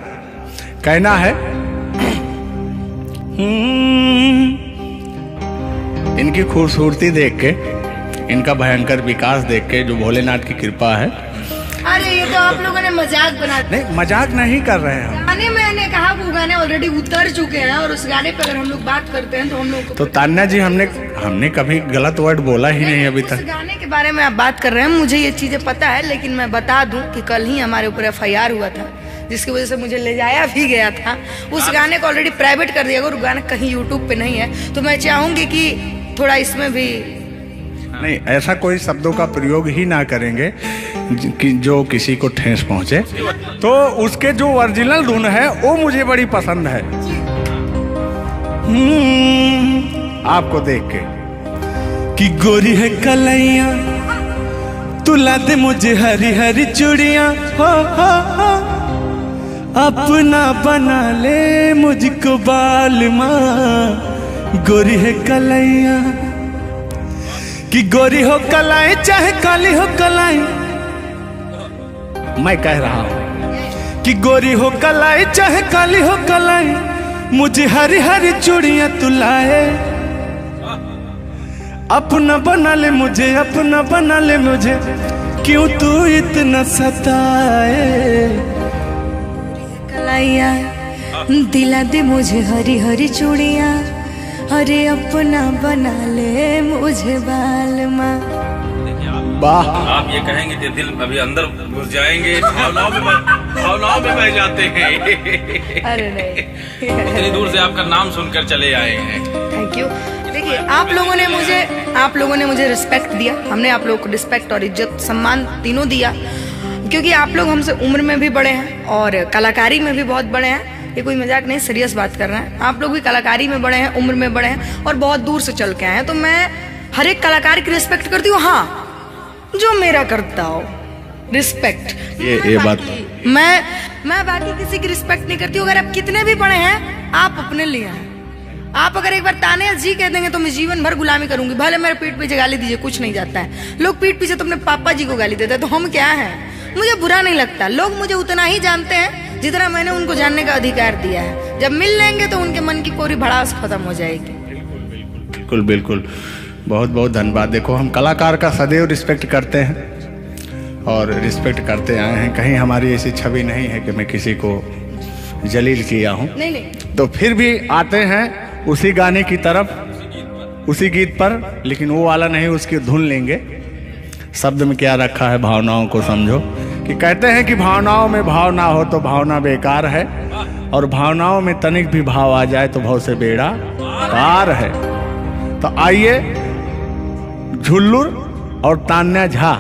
कहना है इनकी खूबसूरती देख के, इनका भयंकर विकास देख के, जो भोलेनाथ की कृपा है। अरे ये तो आप लोगों ने मजाक बना दिया। नहीं मजाक नहीं कर रहे हैं गाने मैंने कहा वो गाने ऑलरेडी उतर चुके हैं और उस गाने पे अगर हम लोग बात करते हैं तो हम लोग तो तान्या जी हमने कभी गलत वर्ड बोला ही नहीं अभी तक। उस गाने के बारे में आप बात कर रहे हैं, मुझे ये चीजें पता है, लेकिन मैं बता दूं कि कल ही हमारे ऊपर FIR हुआ था जिसकी वजह से मुझे ले जाया भी गया था। उस गाने को ऑलरेडी प्राइवेट कर दिया, और गाना कहीं यूट्यूब पे नहीं है। तो मैं चाहूंगी कि थोड़ा इसमें भी नहीं, ऐसा कोई शब्दों का प्रयोग ही ना करेंगे कि जो किसी को ठेस पहुंचे। तो उसके जो ओरिजिनल धुन है वो मुझे बड़ी पसंद है। आपको देख के कि गोरी है कलैया तुला दे मुझे हरी हरी चूड़ियां, हो अपना बना ले मुझको बाल माँ। गोरी है कलैया कि गोरी हो कलाई चाहे काली हो कलाई, मैं कह रहा हूँ कि गोरी हो कलाई चाहे काली हो कलाई, मुझे हरी हरी चूड़ियां तू लाए। अपना बना ले मुझे, अपना बना ले मुझे, क्यों तू इतना सताए। कलाइया दिला दे मुझे हरी हरी चूड़ियां, अरे अपना बना ले मुझे बाल माँ। वाह, आप ये कहेंगे तो दिल अभी अंदर घुस जाएंगे, भावनाओं में बह जाते हैं। अरे नहीं, इतनी दूर से आपका नाम सुनकर चले आए हैं। Thank you. देखिए आप लोगों ने मुझे रिस्पेक्ट दिया, हमने आप लोगों को रिस्पेक्ट और इज्जत सम्मान तीनों दिया, क्योंकि आप लोग हमसे उम्र में भी बड़े हैं और कलाकारी में भी बहुत बड़े हैं। ये कोई मजाक नहीं, सीरियस बात कर रहे हैं। आप लोग भी कलाकारी में बड़े हैं, उम्र में बड़े हैं और बहुत दूर से चल के आए हैं। तो मैं हर एक कलाकार की रिस्पेक्ट करती हूँ, हाँ जो मेरा करता हो रिस्पेक्ट। ये बात मैं बाकी किसी की रिस्पेक्ट नहीं करती हूँ। अगर आप कितने भी बड़े हैं, आप अपने लिए हैं, आप अगर एक बार ताने जी कह देंगे तो मैं जीवन भर गुलामी करूंगी, भले मेरे पीठ पीछे गाली दीजिए, कुछ नहीं जाता है। लोग पीठ पीछे तो अपने पापा जी को गाली देते हैं, तो हम क्या हैं? मुझे बुरा नहीं लगता, लोग मुझे उतना ही जानते हैं जितना मैंने उनको जानने का अधिकार दिया है। जब मिल लेंगे तो उनके मन की पूरी भड़ास खत्म हो जाएगी। बिल्कुल बिल्कुल, बहुत बहुत धन्यवाद। देखो, हम कलाकार का सदैव रिस्पेक्ट करते हैं और रिस्पेक्ट करते आए हैं। कहीं हमारी ऐसी छवि नहीं है कि मैं किसी को जलील किया हूँ। नहीं, तो फिर भी आते हैं उसी गाने की तरफ, उसी गीत पर, लेकिन वो वाला नहीं, उसकी धुन लेंगे। शब्द में क्या रखा है, भावनाओं को समझो। कि कहते हैं कि भावनाओं में भाव ना हो तो भावना बेकार है, और भावनाओं में तनिक भी भाव आ जाए तो भाव से बेड़ा पार है। तो आइए, झुल्लुर और तान्या झा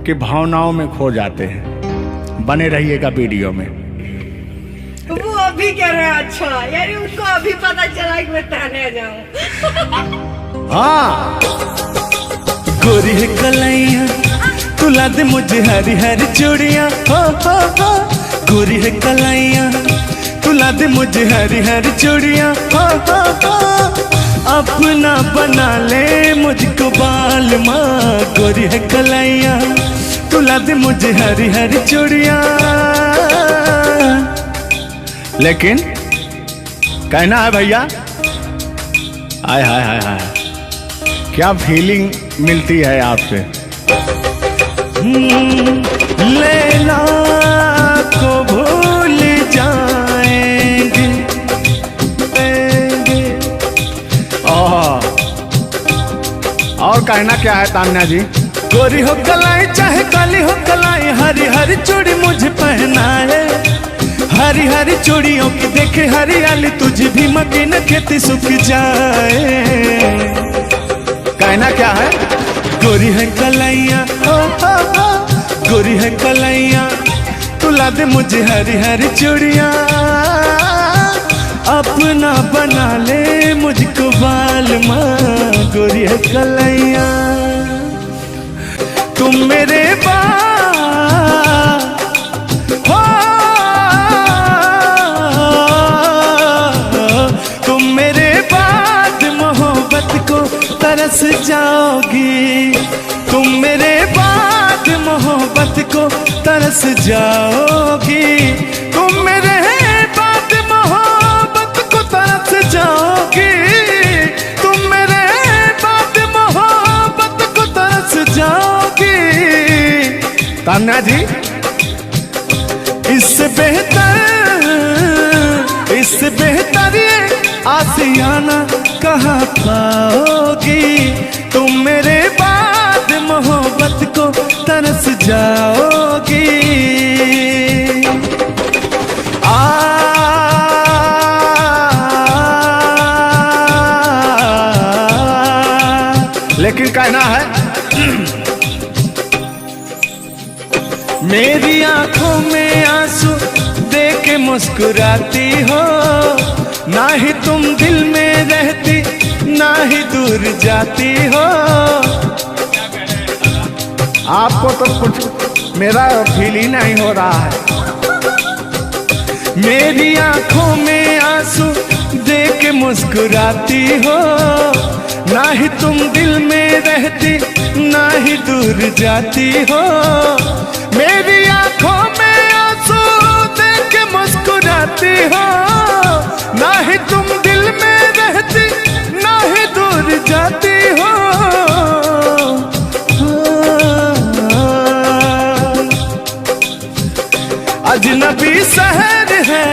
की भावनाओं में खो जाते हैं। बने रहिएगा वीडियो में। वो अभी कह रहे हैं अच्छा, यानी उनको अभी पता चला कि मैं ताने जाऊं। हाँ, गोरी है कलाइया तुला दे मुझे हरी हरी चूड़ियां, हो। गोरी है कलाइया तुला दे मुझे हरी हरी चूड़ियां, हो। अपना बना ले मुझको बाल माँ। गोरी है कलाइया तुला दे मुझे हरी हरी चूड़ियां। लेकिन कहना है भैया, हाय हाय हाय हाय, क्या फीलिंग मिलती है आपसे। लैला को भूल जाएंगे। और कहना क्या है तान्या जी। गोरी हो कलाई चाहे काली हो कलाई, हरी हरी चूड़ी मुझे पहनाए। हरी हरी चूड़ियों की देखे हरियाली, तुझे भी मकीन खेती सूख जाए। कहना क्या है। गोरी है कलाइया, गोरी है कलाइया तुला दे मुझे हरी हरी चूड़ियां। अपना बना ले मुझको बाल माँ। गोरी है कलाइया तुम मेरे हो, तुम मेरे बाद मोहब्बत को तरस जाओगी। तुम मेरे बाद मोहब्बत को तरस जाओगी। तुम मेरे बाद मोहब्बत को तरस जाओगी। तुम मेरे बाद मोहब्बत को तरस जाओगी। तान्या जी, इससे बेहतर ये आसियाना कहाँ पाओगी। तुम मेरे बाद मोहब्बत को तरस जाओगी। लेकिन कहना है मेरी आंखों में आंसू देख के मुस्कुराती हो। ना ही तुम दिल में रहती, ना ही दूर जाती हो। आपको तो कुछ मेरा फील ही नहीं हो रहा है। मेरी आंखों में आंसू देख के मुस्कुराती हो। ना ही तुम दिल में रहती, ना ही दूर जाती हो। मेरी आंखों में आंसू देख के मुस्कुराती हो। ना ही तुम दिल में रहती, ना ही दूर जाती हो। अजनबी शहर है,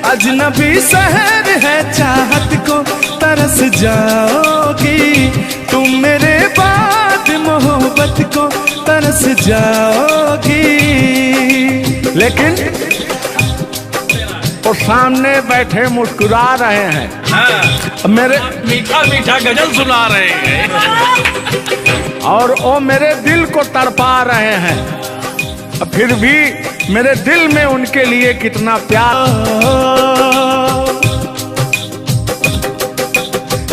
अजनबी शहर है, चाहत को तरस जाओगी। तुम मेरे बाद मोहब्बत को तरस जाओगी। लेकिन वो सामने बैठे मुस्कुरा रहे हैं। हाँ, मेरे मीठा मीठा गजल सुना रहे हैं और वो मेरे दिल को तड़पा रहे हैं। फिर भी मेरे दिल में उनके लिए कितना प्यार।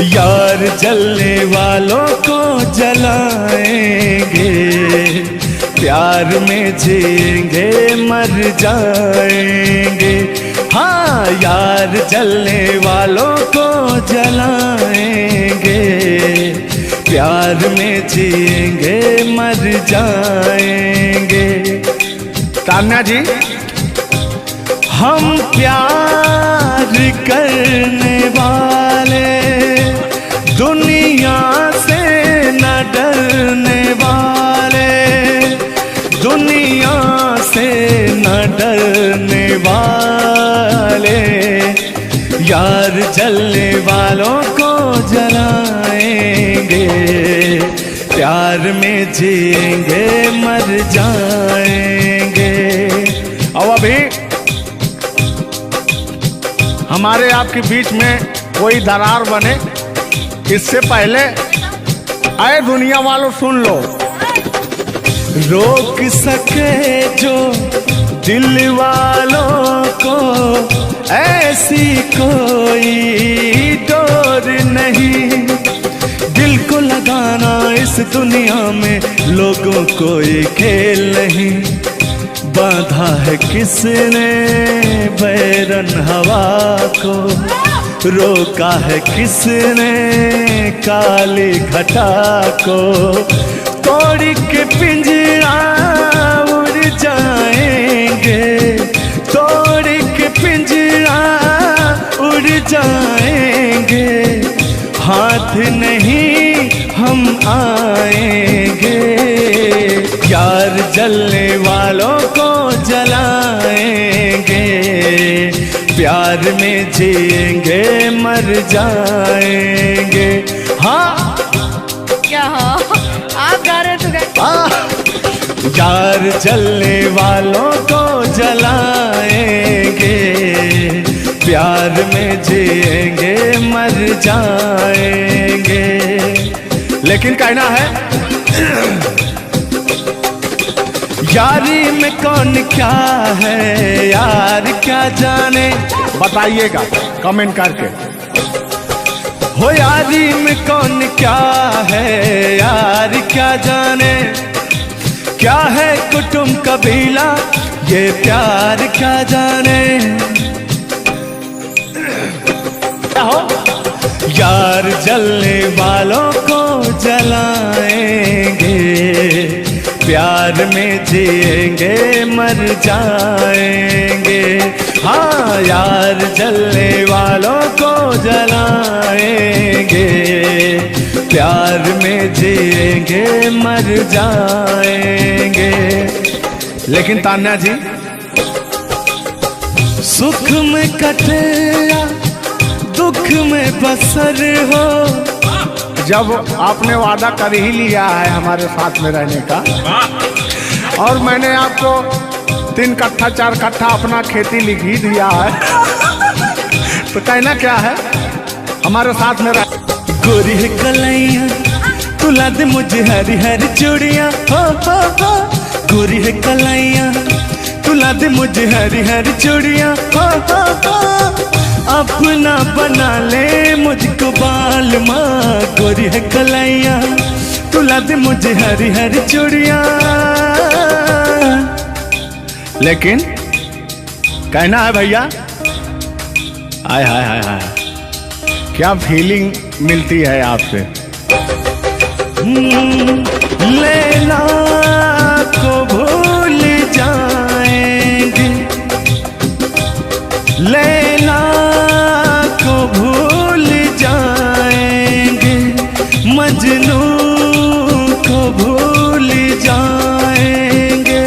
यार जलने वालों को जलाएंगे, प्यार में जिएंगे मर जाएंगे। हाँ यार जलने वालों को जलाएंगे, प्यार में जिएंगे मर जाएंगे। तान्या जी, हम प्यार करने वाले दुनिया से न डरने वाले, दुनिया से न डरने वाले, यार जलने वालों को जलाएंगे, प्यार में जिएंगे मर जाएंगे। और अभी हमारे आपके बीच में कोई दरार बने इससे पहले आए दुनिया वालों सुन लो। रोक सके जो दिल वालों को ऐसी कोई डोर नहीं, दिल को लगाना इस दुनिया में लोगों को ये खेल नहीं। बांधा है किसने बैरन हवा को, रोका है किसने काली घटा को, तोड़ के पिंजरा उड़ जाएंगे, तोड़ के पिंजरा उड़ जाएंगे, हाथ नहीं हम आएंगे, यार जलने वालों को जलाएंगे, प्यार में जिएंगे मर जाएंगे। हाँ क्या हाँ आप गा रहे तो गा। यार जलने वालों को जलाएंगे, प्यार में जिएंगे मर जाएंगे। लेकिन कहना है यारी में कौन क्या है यार क्या जाने, बताइएगा कमेंट करके। हो यारी में कौन क्या है यार क्या जाने, क्या है कुटुंब कबीला ये प्यार क्या जाने। हो यार जलने वालों को जलाएंगे, प्यार में जिएंगे मर जाएंगे। हाँ यार जलने वालों को जलाएंगे, प्यार में जिएंगे मर जाएंगे। लेकिन तान्या जी, सुख में कटे या दुख में बसर हो, जब आपने वादा कर ही लिया है हमारे साथ में रहने का, और मैंने आपको 3 कट्ठा 4 कट्ठा अपना खेती लिख ही दिया है, तो कहना क्या है हमारे साथ में रह। गोरी है कलैया तुला दे मुझे हरी हरी चूड़ियाँ, हो गोरी है कलैया तुला दे मुझे हरी हरी चूड़ियाँ, हो अपना बना ले मुझको बाल माँ। गोरी है कलैया तुला दे मुझे हरी हरी चूड़ियाँ। लेकिन कहना है भैया, हाय हाय हाय हाय, क्या फीलिंग मिलती है आपसे। लैला को भूल जाएंगे, लैला को भूल जाएंगे, मजनू को भूल जाएंगे।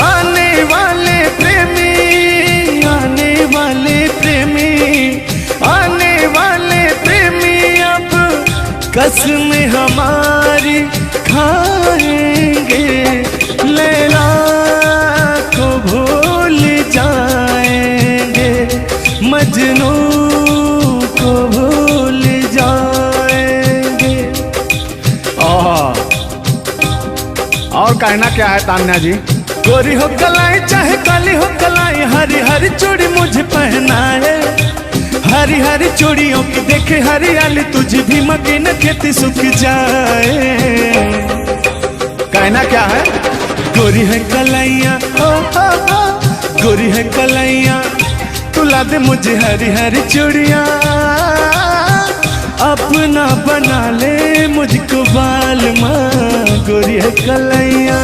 आने वाले प्रेमी, आने वाले प्रेमी, आने वाले प्रेमी अब कसम हमारी खाएंगे। लैला को भूल जाएंगे, मजनू को भूल जाएंगे। और कहना क्या है तान्या जी। गोरी हो कलाई चाहे काली हो कलाई, हरी हरी चूड़ी मुझे पहनाए, हरी हरी चूड़ियों की देखे हरियाली, तुझे भी मकीन खेती सूख जाए। कहना क्या है। गोरी है कलैया, गोरी है कलैया रुला दे मुझे हरी हरी चूड़ियां, अपना बना ले मुझको बाल माँ गोरी है कलैया।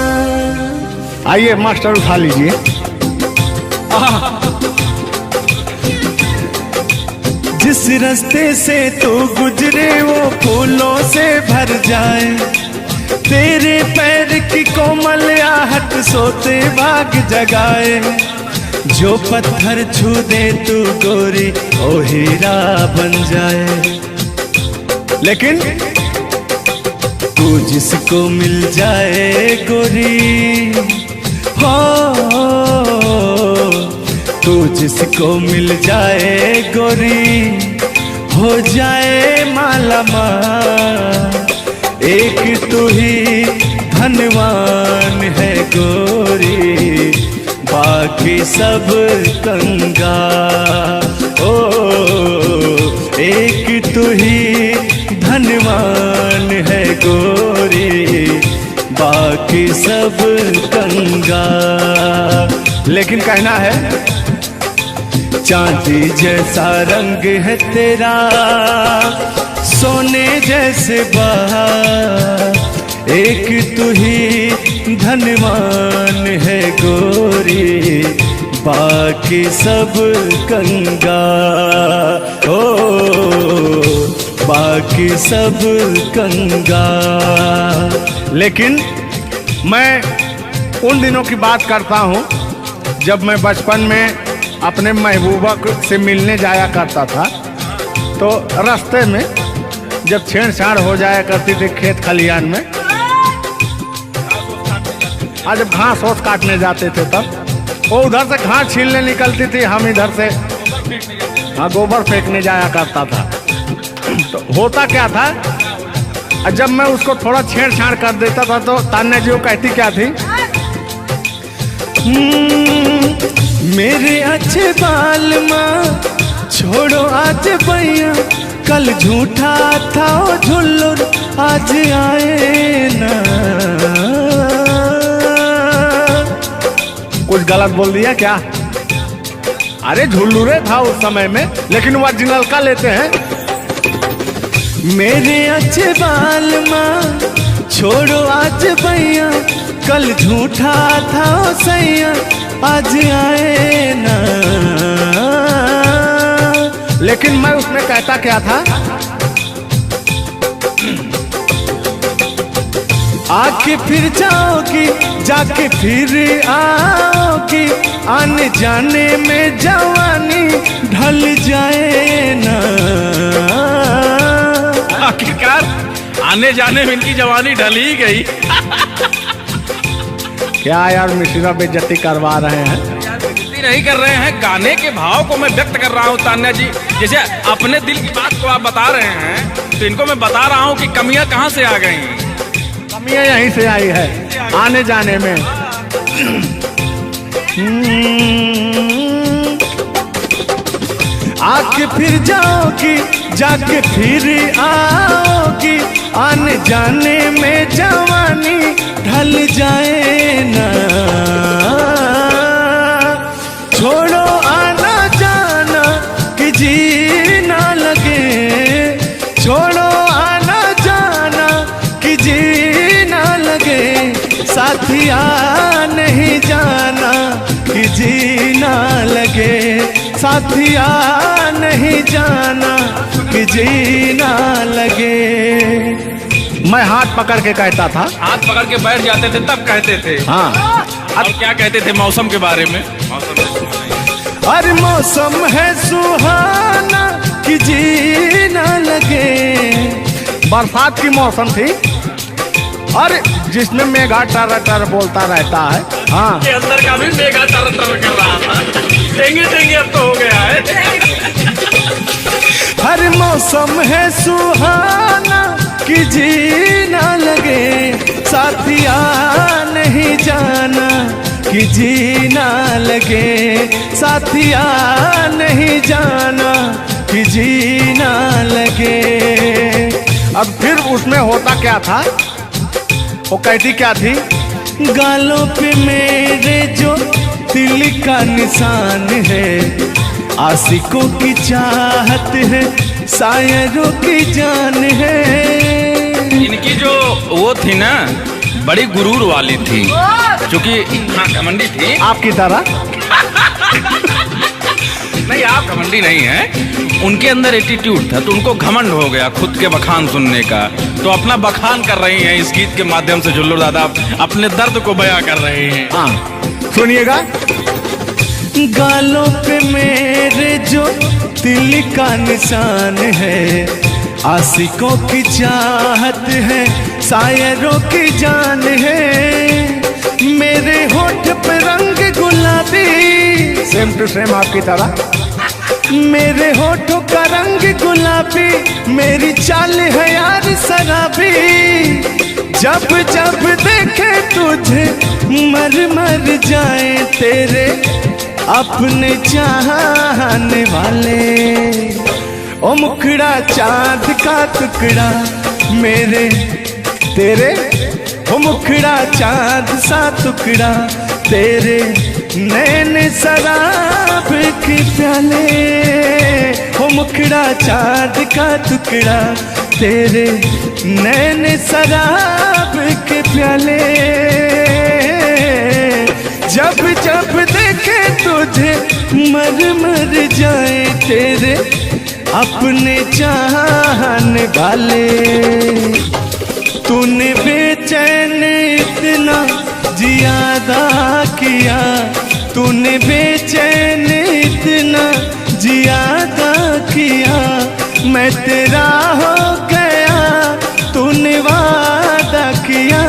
आइए मास्टर उठा लीजिए। जिस रास्ते से तू गुजरे वो फूलों से भर जाए, तेरे पैर की कोमल आहट सोते भाग जगाए। जो पत्थर छू दे तू गोरी ओ हीरा बन जाए। लेकिन तू जिसको मिल जाए गोरी हो, तू जिसको मिल जाए गोरी हो जाए माला माल। एक तू ही धनवान है गोरी, बाकी सब कंगाल। ओ एक तू ही धनवान है गोरी, बाकी सब कंगाल। लेकिन कहना है चांदी जैसा रंग है तेरा, सोने जैसे बहार। एक तू ही धनवान है गोरी, बाकी सब कंगाल। ओ बाकी सब कंगाल। लेकिन मैं उन दिनों की बात करता हूँ जब मैं बचपन में अपने महबूबा से मिलने जाया करता था, तो रास्ते में जब छेड़छाड़ हो जाया करती थी खेत खलियान में, और जब घास ओस काटने जाते थे तब वो उधर से घास छीलने निकलती थी, हम इधर से हाँ गोबर फेंकने जाया करता था। तो होता क्या था, जब मैं उसको थोड़ा छेड़छाड़ कर देता था तो तान्या जी वो कहती क्या थी, मेरे अच्छे बाल माँ छोड़ो आज भैया, कल झूठा था ओ झुल्लुर आज आए ना। कुछ गलत बोल दिया क्या? अरे झुल्लुरे था उस समय में, लेकिन ओरिजिनल का लेते हैं। मेरे अच्छे बाल माँ छोड़ो आज भैया, कल झूठा था ओ सैया आज आए ना। लेकिन मैं उसमें कहता क्या था, आके फिर जाओगी जाके फिर आओगी, आने जाने में जवानी ढल जाए ना। आखिरकार आने जाने में इनकी जवानी ढल ही गई। क्या यार मिश्रा बेइज्जती करवा रहे हैं? बेइज्जती नहीं कर रहे हैं, गाने के भाव को मैं व्यक्त कर रहा हूँ तान्या जी। जैसे अपने दिल की बात को आप बता रहे हैं, तो इनको मैं bता रहा हूँ कि कमियां कहाँ से आ गई। कमियां यहीं से आई है आने जाने में। आके फिर जाओगी जाके फिर आओगी, आने जाने में जवानी ढल जाए ना। छोड़ो आना जाना कि जी ना लगे, छोड़ो आना जाना कि जी ना लगे, साथिया नहीं जाना कि जी ना लगे, साथिया नहीं जाना कि जी ना लगे। मैं हाथ पकड़ के कहता था, हाथ पकड़ के बैठ जाते थे तब कहते थे। हाँ अब क्या कहते थे मौसम के बारे में? अरे मौसम है सुहाना कि जी ना लगे। बरसात की मौसम थी, और जिसमें मेघा टर टर बोलता रहता है। हाँ के अंदर का भी मेघा तर तर कर रहा था। देंगे देंगे अब तो हो गया है। हर मौसम है सुहाना कि जी ना लगे, साथिया नहीं जाना कि जी ना लगे, साथिया नहीं जाना कि जी ना लगे। अब फिर उसमें होता क्या था, वो कहती क्या थी, गालों पे मेरे जो तिल का निशान है, आशिकों की चाहत है, शायरों की जान है। इनकी जो वो थी ना, बड़ी गुरूर वाली थी, क्योंकि हाँ घमंडी थी। आपकी तरह नहीं, आप घमंडी नहीं हैं। उनके अंदर एटीट्यूड था, तो उनको घमंड हो गया खुद के बखान सुनने का। तो अपना बखान कर रही हैं इस गीत के माध्यम से। जुल्लू दादा अपने दर्द को बयां कर रहे हैं। हाँ सुनिएगा। गालों पे मेरे जो दिल का निशान है, आशिकों की चाहत है, शायरों की जान है। मेरे होठ पे रंग गुलाबी, सेम टू सेम आपकी तरह। मेरे होठों का रंग गुलाबी, मेरी चाल है यार शराबी। जब जब देखे तुझे मर मर जाए तेरे अपने चाहने वाले। ओ मुखड़ा चाँद का टुकड़ा मेरे तेरे, ओ मुखड़ा चाँद सा टुकड़ा तेरे, नैन शराब के प्याले। ओ मुखड़ा चाँद का टुकड़ा तेरे, नैन शराब के प्याले। जब जब देखे तुझे मर मर जाए तेरे अपने चाहने वाले। तूने बेचैन इतना जियादा किया, तूने बेचैन इतना जियादा किया। मैं तेरा हो गया, तूने वादा किया।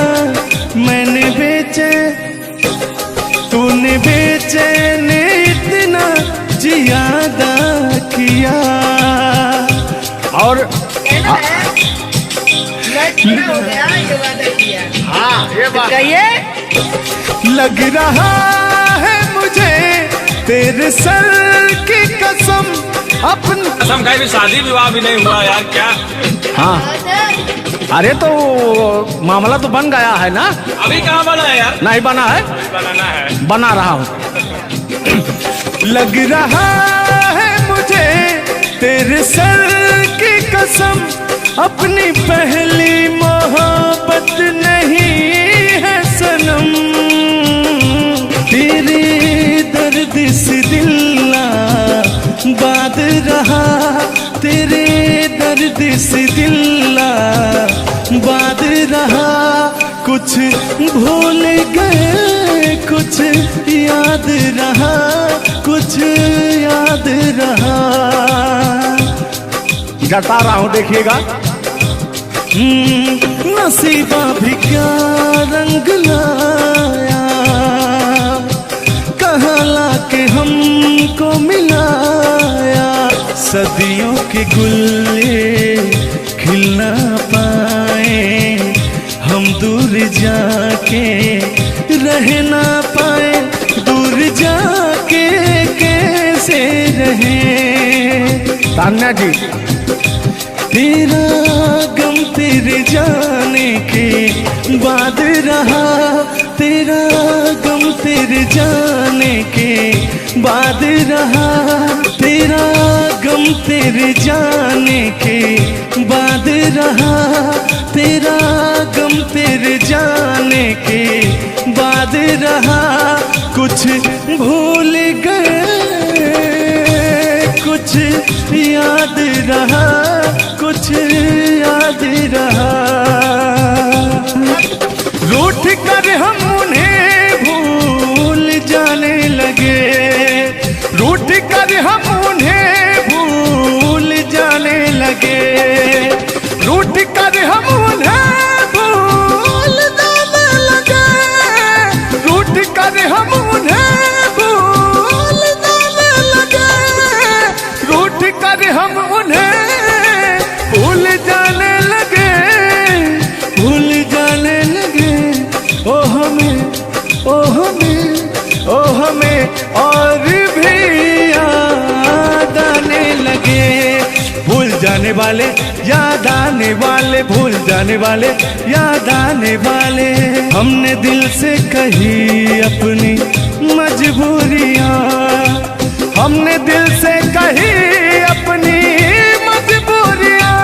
मैंने तूने बेचैन इतना जियादा किया। और हो गया ये वादा किया। हाँ ये बात कहिए। लग रहा है मुझे तेरे सर की कसम, अपन कसम खाई भी शादी विवाह भी नहीं हुआ यार, क्या? हाँ अरे तो मामला तो बन गया है ना। अभी कहाँ बना है यार? नहीं बना है, बनाना है। बना रहा हूँ। लग रहा है मुझे तेरे सर की कसम, अपनी पहली मोहब्बत नहीं है सनम। तेरे दर्द से दिल बात रहा, तेरे दर्द से दिल बात रहा। कुछ भूल गए, कुछ याद रहा, कुछ याद रहा। जता रहा हूँ देखिएगा। नसीबा भी क्या रंग लाया, कहाँ लाके हमको मिलाया। सदियों के गुल्ले खिल ना पाए, हम दूर जाके रह ना पाए। दूर जाके कैसे रहे तान्या जी। तेरा गम तेरे जाने के बाद रहा, तेरा गम तेरे जाने के बाद रहा। तेरा गम तेरे जाने के बाद रहा, तेरा गम तेरे जाने के बाद रहा। कुछ भूल गए, कुछ याद रहा, कुछ याद रहा। रूठ कर हम उन्हें भूल जाने लगे, रूठ कर हम उन्हें भूल जाने लगे। रूठ कर हम उन्हें भूल जाने लगे, रूठ कर हम उन्हें भूल जाने लगे। रूठ कर हम उन्हें भूल जाने लगे, भूल जाने लगे। ओ हमें, ओ हमें, ओ हमें और भी याद आने लगे। भूल जाने वाले, याद आने वाले, भूल जाने वाले, याद आने वाले। हमने दिल से कही अपनी मजबूरियाँ, हमने दिल से कही अपनी मजबूरियां,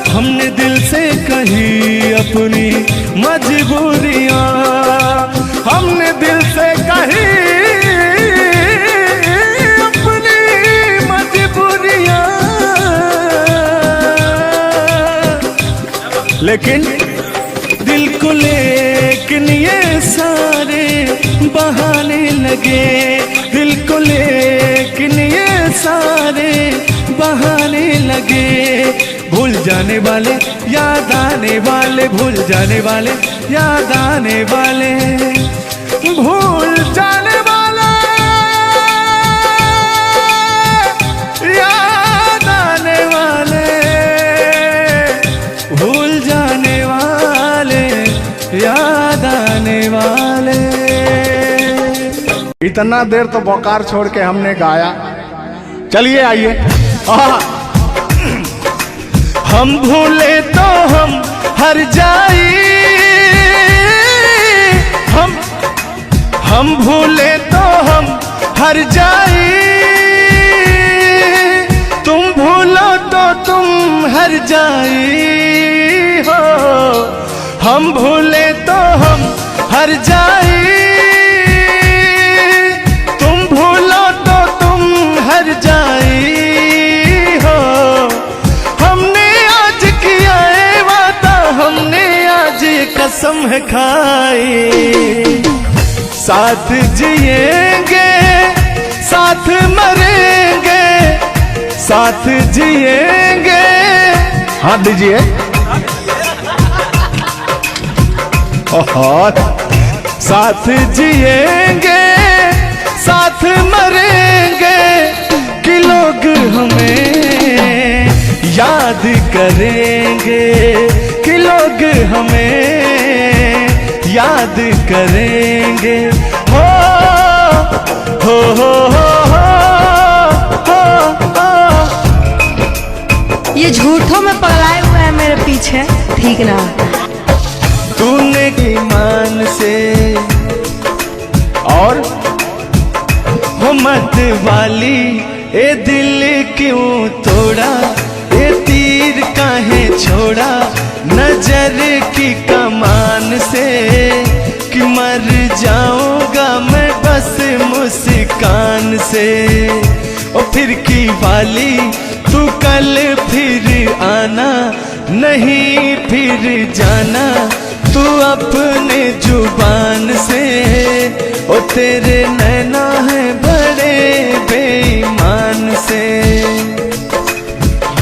हमने दिल से कही अपनी मजबूरियां, हमने दिल से कही अपनी मजबूरियां। लेकिन दिल को लेकिन ये सारे बहाने लगे, दिल को लेकिन ये सारे बहाने लगे। भूल जाने वाले याद आने वाले, भूल जाने वाले याद आने वाले, भूल जाने वाला याद आने वाले, भूल जाने वाले याद आने वाले। इतना देर तो बोकार छोड़ के हमने गाया, चलिए आइए। हम भूले तो हम हर जाई, हम भूले तो हम हर जाई, तुम भूलो तो तुम हर जाई हो। हम भूले तो हम हर जाई, तुम भूलो तो तुम हर जाई हो। हमने आज किया है वादा, हमने आज कसम है खाई, साथ जिएंगे साथ मरेंगे, साथ जिएंगे। हाथ दीजिए। साथ जिएंगे साथ मरेंगे, कि लोग हमें याद करेंगे, कि लोग हमें याद करेंगे। हो हो हो हो हो हो। ये झूठों में पगलाए हुए हैं मेरे पीछे, ठीक ना? तूने ईमान से और हो मत वाली ए दिल क्यों तोड़ा, ए तीर काहे छोड़ा नजर की कमान से, कि मर जाऊंगा मैं बस मुस्कान से। ओ फिर की वाली तू कल फिर आना, नहीं फिर जाना तू अपने जुबान से। ओ तेरे नैना है बड़े बेईमान से।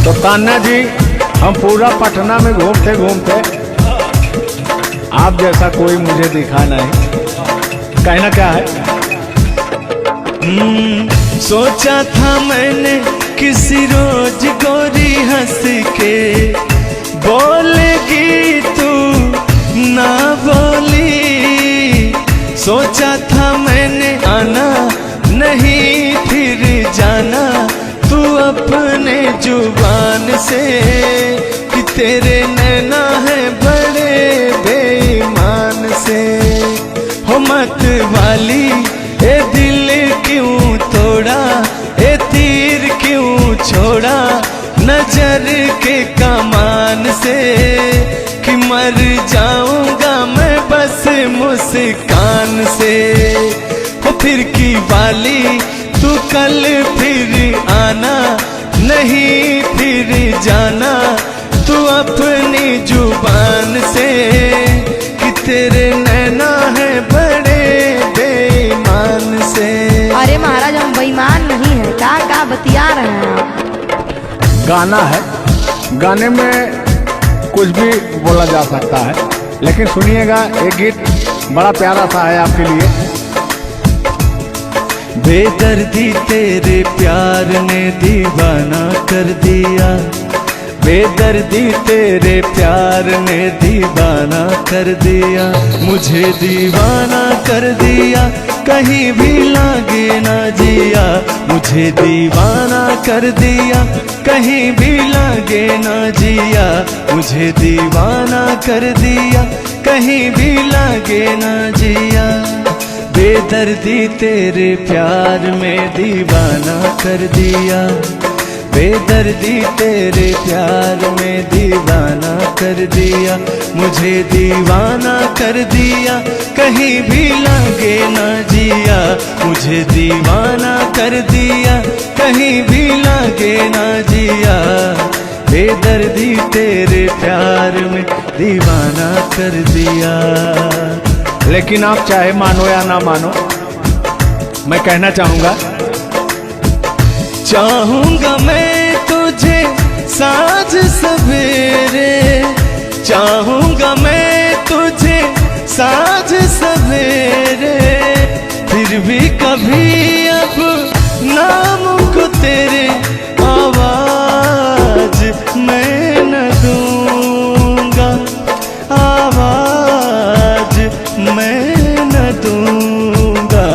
तो तान्या जी, हम पूरा पटना में घूमते घूमते आप जैसा कोई मुझे दिखा नहीं, कहना क्या है? सोचा था मैंने किसी रोज गोरी हंस के बोलेगी तू ना बोली, सोचा था मैंने आना नहीं फिर जाना तू अपने जुबान से, कि तेरे नैना है बड़े बेईमान से। हो मत वाली ए दिल क्यों तोड़ा, ए तीर क्यों छोड़ा नजर के कमान से, कि मर जाऊंगा मैं बस मुस्कान से। हो फिर की वाली तू कल फिर आना, नहीं फिर जाना तू अपनी जुबान से, कि तेरे नैना है बड़े बेईमान से। अरे महाराज, हम बेईमान नहीं है, का बतिया रहे हैं आप? गाना है, गाने में कुछ भी बोला जा सकता है, लेकिन सुनिएगा, एक गीत बड़ा प्यारा सा है आपके लिए। बेदर्दी तेरे प्यार ने दीवाना कर दिया, बेदर्दी तेरे प्यार ने दीवाना कर दिया, मुझे दीवाना कर दिया, कहीं भी लागे ना जिया, मुझे दीवाना कर दिया, कहीं भी लागे ना जिया, मुझे दीवाना कर दिया, कहीं भी लागे ना जिया। बेदर्दी तेरे प्यार में दीवाना कर दिया, बेदर्दी तेरे प्यार में दीवाना कर दिया, मुझे दीवाना कर दिया, कहीं भी लगे ना जिया, मुझे दीवाना कर दिया, कहीं भी लगे ना जिया, बेदर्दी तेरे प्यार में दीवाना कर दिया। लेकिन आप चाहे मानो या ना मानो, मैं कहना चाहूंगा, चाहूंगा मैं तुझे साँझ सवेरे, चाहूंगा मैं तुझे साँझ सवेरे, फिर भी कभी अब नाम को तेरे आवाज मैं न दूंगा, आवाज मैं न दूंगा।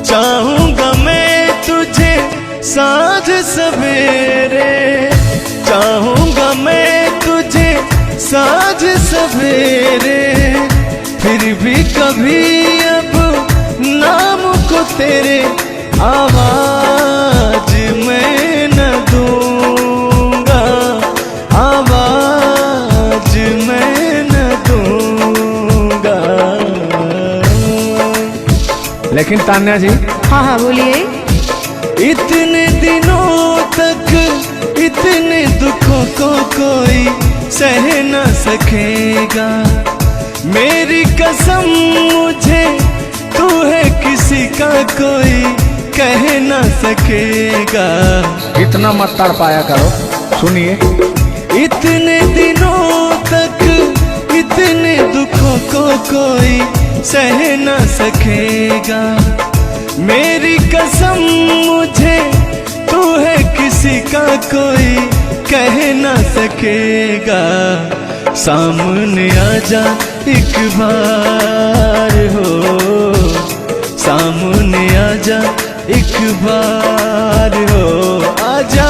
चाहूंगा मैं तुझे साँझ सवेरे, चाहूंगा मैं तुझे साँझ सवेरे, फिर भी कभी अब नाम को तेरे आवाज मैं न दूंगा, आवाज मैं न दूंगा। लेकिन तान्या जी, हाँ हाँ बोलिए। इतने दिनों तक इतने दुखों को कोई सह न सकेगा, मेरी कसम मुझे तू है किसी का कोई कह न सकेगा। इतना मत तड़पाया करो, सुनिए। इतने दिनों तक इतने दुखों को कोई सह न सकेगा, मेरी कसम मुझे तू है किसी का कोई कह न सकेगा। सामने आजा एक बार हो, सामने आजा एक बार हो, आजा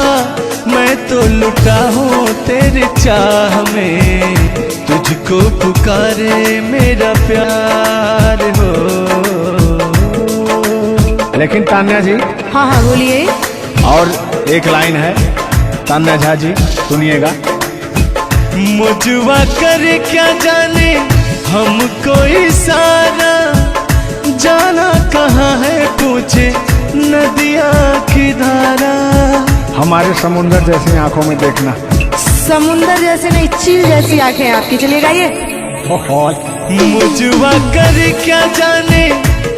मैं तो लुटा हूँ तेरे चाह में, तुझको पुकारे मेरा प्यार हो। लेकिन तान्या जी, हाँ हाँ बोलिए। और एक लाइन है, तान्या झा जी सुनिएगा। मुझवा कर क्या जाने हमको इशारा, जाना कहाँ है पूछे नदिया की धारा। हमारे समुंदर जैसी आंखों में देखना। समुंदर जैसे नहीं, चील जैसी आंखें आपकी, चलेगा ये। मुझवा कर क्या जाने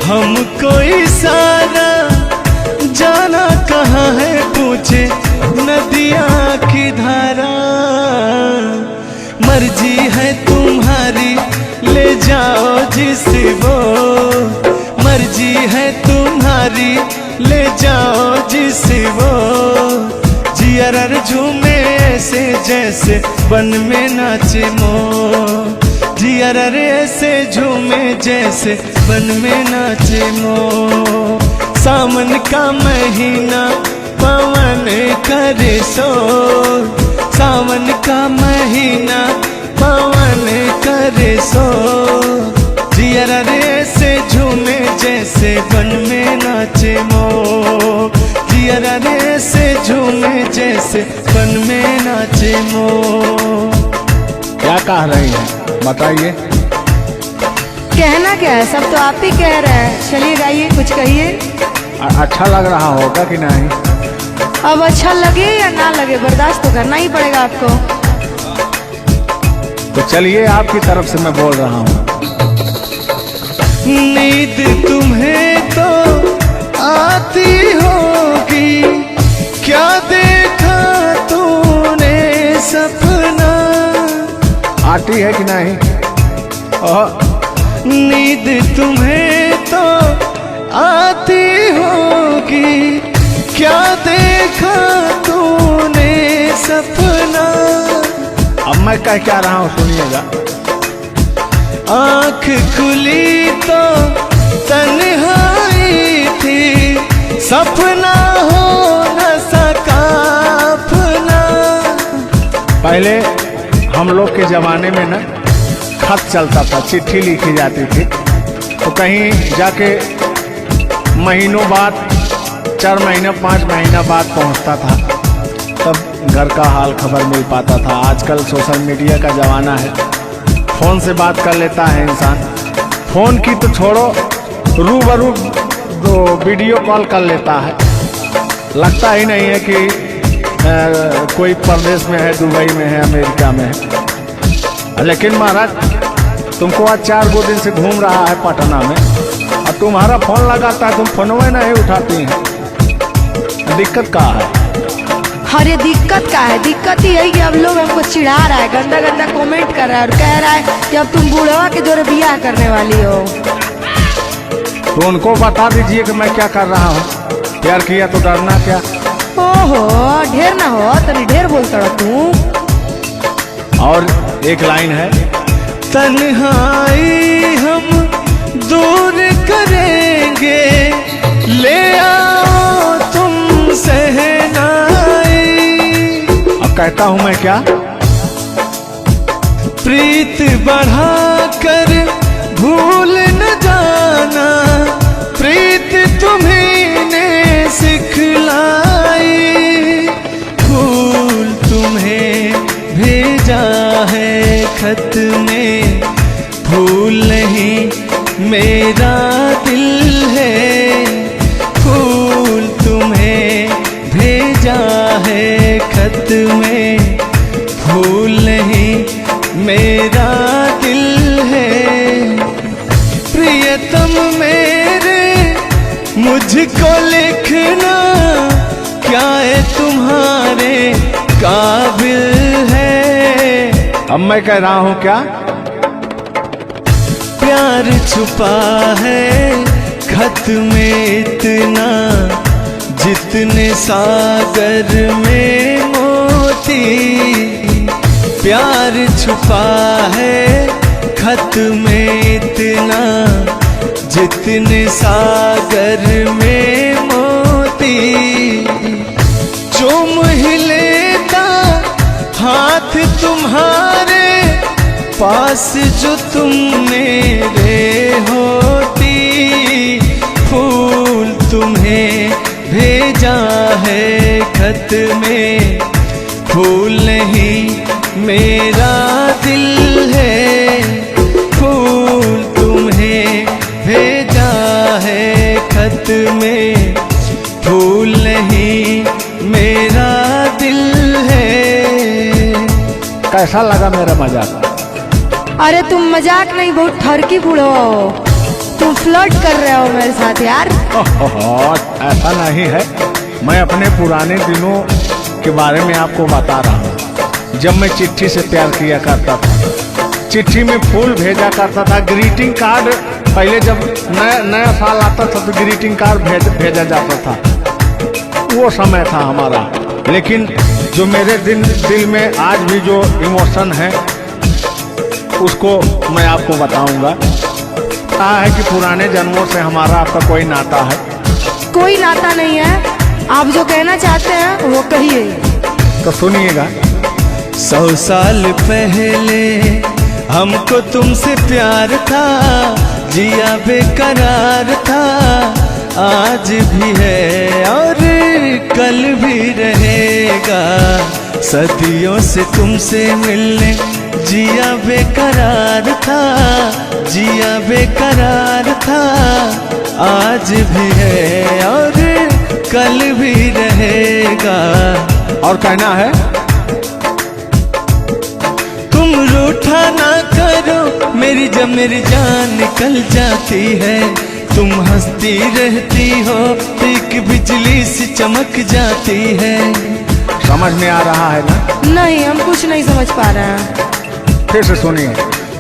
हमको इशारा, जाना कहाँ है पूछे नदिया की धारा। मर्जी है तुम्हारी ले जाओ जिस वो, मर्जी है तुम्हारी ले जाओ जिस वो, जियर झूमे ऐसे जैसे बन में नाचे मोर, जियर ऐसे झूमे जैसे बन में नाचे मोर। सावन का महीना पवन करे शोर, सावन का महीना पवन करे शोर, जियर ऐसे झूमे जैसे बन में नाचे मोर, जियर ऐसे झूमे जैसे बन में नाचे मोर। क्या कह रही हैं बताइए। कहना क्या है, सब तो आप ही कह रहे हैं। चलिए गाइए, कुछ कहिए। अच्छा लग रहा होगा कि नहीं? अब अच्छा लगे या ना लगे, बर्दाश्त तो करना ही पड़ेगा आपको। तो चलिए, आपकी तरफ से मैं बोल रहा हूँ। नींद तुम्हें तो आती होगी, क्या देखा तूने सपना। आती है कि नहीं? नींद तुम्हें तो आती होगी, क्या देखा तूने सपना। अब मैं कह क्या रहा हूँ सुनिएगा। आँख खुली तो तन्हाई थी, सपना हो न सका अपना। पहले हम लोग के जमाने में ना खत चलता था, चिट्ठी लिखी जाती थी, तो कहीं जाके महीनों बाद, 4 महीना 5 महीना बाद पहुंचता था, तब घर का हाल खबर मिल पाता था। आजकल सोशल मीडिया का ज़माना है, फ़ोन से बात कर लेता है इंसान। फ़ोन की तो छोड़ो, रूबरू वीडियो कॉल कर लेता है। लगता ही नहीं है कि कोई प्रदेश में है, दुबई में है, अमेरिका में है। लेकिन महाराज तुमको आज 4 दिन से घूम रहा है पटना में, और तुम्हारा फ़ोन लगाता है, तुम फोनवे नहीं उठाती हैं। दिक्कत क्या है? अरे दिक्कत क्या है? दिक्कत ही यही कि अब लोग हमको चिढ़ा रहा है, गंदा गंदा कमेंट कर रहा है और कह रहा है कि अब तुम बूढ़वा के जोरे बियाह करने वाली हो। तो उनको बता दीजिए कि मैं क्या कर रहा हूँ। प्यार किया तो डरना क्या? ओहो, ढेर ना हो, तनी ढेर बोलता रहा तू। और एक लाइन है, तन्हाई हम दूर करेंगे, ले आओ तुम सहनाई। अब कहता हूँ मैं क्या? प्रीत बढ़ाकर भूल न जाना, प्रीत तुम्हीं ने सिखलाई। फूल तुम्हें भेजा है खत में, फूल नहीं मेरा दिल है। फूल तुम्हें भेजा है खत में, फूल नहीं मेरा दिल है। प्रियतम मेरे मुझको लिखना, क्या है तुम्हारे काबिल है। अब मैं कह रहा हूँ क्या? प्यार छुपा है खत में इतना, जितने सागर में मोती। प्यार छुपा है खत में इतना, जितने सागर में मोती। चूम ही लेता हाथ तुम्हारे, पास जो तुम मेरे होती। फूल तुम्हें भेजा है खत में, फूल नहीं मेरा दिल है। फूल तुम्हें भेजा है खत में, फूल नहीं मेरा दिल है। कैसा लगा मेरा मजाक? अरे तुम मजाक नहीं, बहुत ठरकी बूढ़ो हो। तुम फ्लर्ट कर रहे हो मेरे साथ यार। ऐसा नहीं है, मैं अपने पुराने दिनों के बारे में आपको बता रहा हूँ। जब मैं चिट्ठी से प्यार किया करता था, चिट्ठी में फूल भेजा करता था, ग्रीटिंग कार्ड। पहले जब नया साल आता था तो ग्रीटिंग कार्ड भेजा जाता था, वो समय था हमारा। लेकिन जो मेरे दिल में आज भी जो इमोशन है, उसको मैं आपको बताऊंगा। कहा है कि पुराने जन्मों से हमारा आपका कोई नाता है। कोई नाता नहीं है, आप जो कहना चाहते हैं वो कहिए। तो सुनिएगा। 100 साल पहले हमको तुमसे प्यार था, जिया बेकरार था। आज भी है और कल भी रहेगा, सदियों से तुमसे मिलने जिया बेकरार था, जिया बेकरार था। आज भी है और कल भी रहेगा। और कहना है, तुम रूठा ना करो मेरी, जब मेरी जान निकल जाती है। तुम हंसती रहती हो, एक बिजली सी चमक जाती है। समझ में आ रहा है ना? नहीं, हम कुछ नहीं समझ पा रहे हैं। फिर से सुनिए।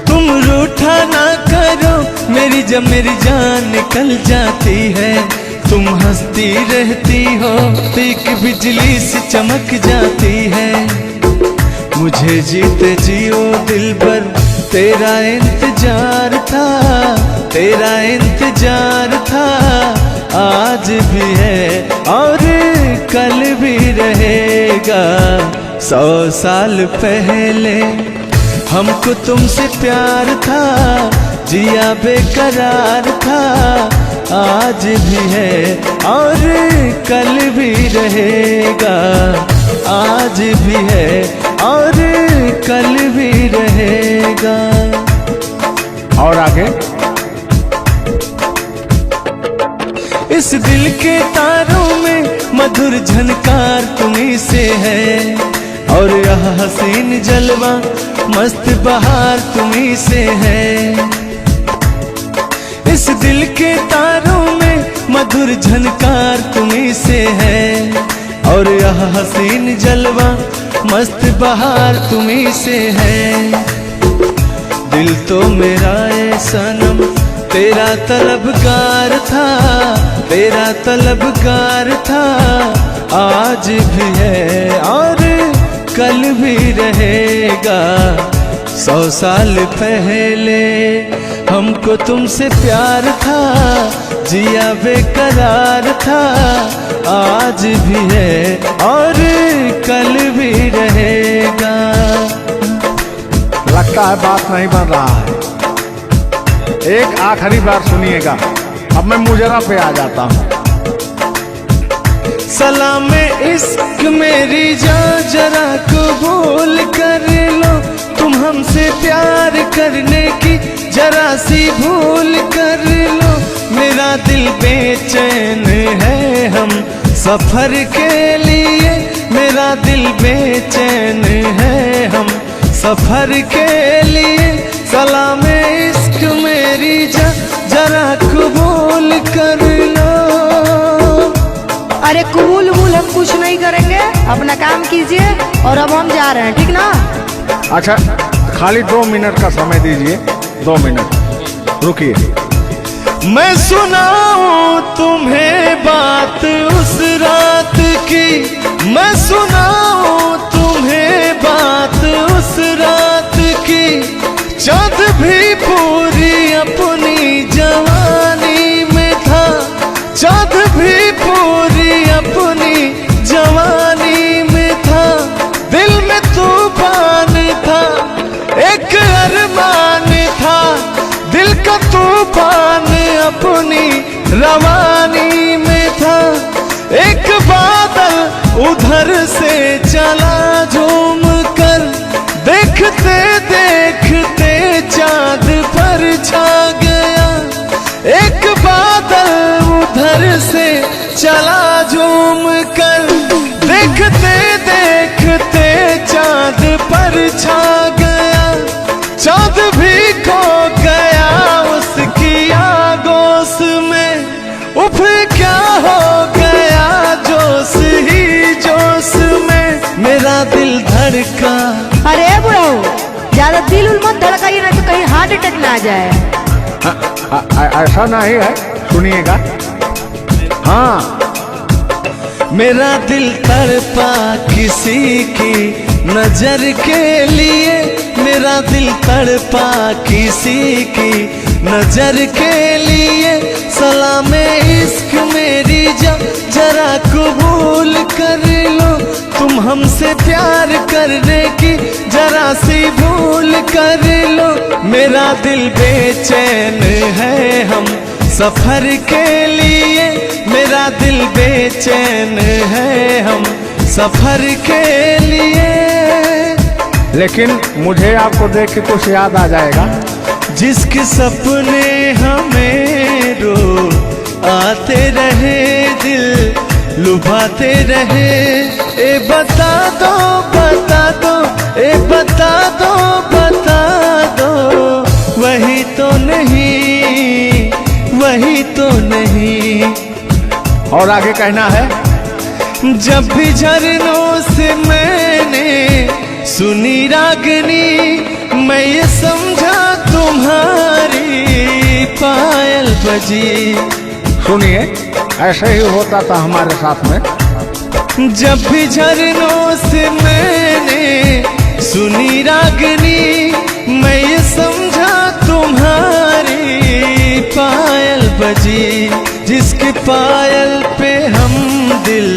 तुम रूठा ना करो मेरी, जब मेरी जान निकल जाती है। तुम हंसती रहती हो, एक बिजली सी चमक जाती है। मुझे जीते जियो दिल भर तेरा इंतजार था, तेरा इंतजार था। आज भी है और कल भी रहेगा। 100 साल पहले हमको तुमसे प्यार था, जिया बेकरार था, आज भी है और कल भी रहेगा, आज भी है और कल भी रहेगा। और आगे, इस दिल के तारों में मधुर झनकार तुम्हीं से है, और यह हसीन जलवा मस्त बहार तुम्हीं से है। इस दिल के तारों में मधुर झनकार तुम्हीं से है, और यह हसीन जलवा मस्त बहार तुम्हीं से है। दिल तो मेरा है सनम तेरा तलबगार था, तेरा तलबगार था, आज भी है और कल भी रहेगा। 100 साल पहले हमको तुमसे प्यार था, जिया बेकरार था, आज भी है और कल भी रहेगा। लगता है बात नहीं बन रहा है। एक आखिरी बार सुनिएगा, अब मैं मुजरा पे आ जाता हूँ। सलाम इश्क मेरी जान जरा कबूल कर लो, तुम हमसे प्यार करने की जरा सी भूल कर लो। मेरा दिल बेचैन है हम सफर के लिए, मेरा दिल बेचैन है हम सफर के लिए। सलाम इश्क मेरी जरा कबूल कर लो। अरे कबूल वबूल हम कुछ नहीं करेंगे, अपना काम कीजिए और अब हम जा रहे हैं, ठीक ना? अच्छा, खाली 2 मिनट का समय दीजिए, 2 मिनट रुकिए। मैं सुनाऊं तुम्हें बात उस रात की, मैं सुनाऊं तुम्हें बात उस रात की। चाँद भी पूरी अपनी जवानी में था, चाँद भी पूरी अपनी जवानी में था। दिल में तूफान था, एक अरमान था, दिल का तूफान अपनी रवानी में था। एक बादल उधर से चला झूम कर, देखते देखते चाँद पर छा गया। एक बादल उधर से चला झूम कर, देखते देखते चाँद पर छा गया। चाँद भी खो गया उसकी आगोश में, उफ क्या हो गया जोश ही जोश में। मेरा दिल धड़का। अरे बुढ़ाओ, ज्यादा दिल उल मत धड़काइए ना तो कहीं हार्ट अटैक ना आ जाए। ऐसा नहीं है, सुनिएगा। हाँ, मेरा दिल तड़पा किसी की नजर के लिए, मेरा दिल तड़पा किसी की नजर के लिए। सलाम इश्क मेरी जरा कबूल कर लो, तुम हमसे प्यार करने की जरा सी भूल कर लो। मेरा दिल बेचैन है हम सफर के लिए, मेरा दिल बेचैन है हम सफर के लिए। लेकिन मुझे आपको देख के कुछ याद आ जाएगा। जिसके सपने हमें रो आते रहे, दिल लुभाते रहे। ए बता दो बता दो, ए बता दो बता दो, वही तो नहीं, वही तो नहीं। और आगे कहना है, जब भी झरनों से मैंने सुनी रागनी, मैं ये समझा तुम्हारी पायल बजी। सुनिए, ऐसे ही होता था हमारे साथ में। जब भी झरनों से मैंने सुनी रागनी, मैं ये समझा तुम्हारी पायल बजी। जिसके पायल पे हम दिल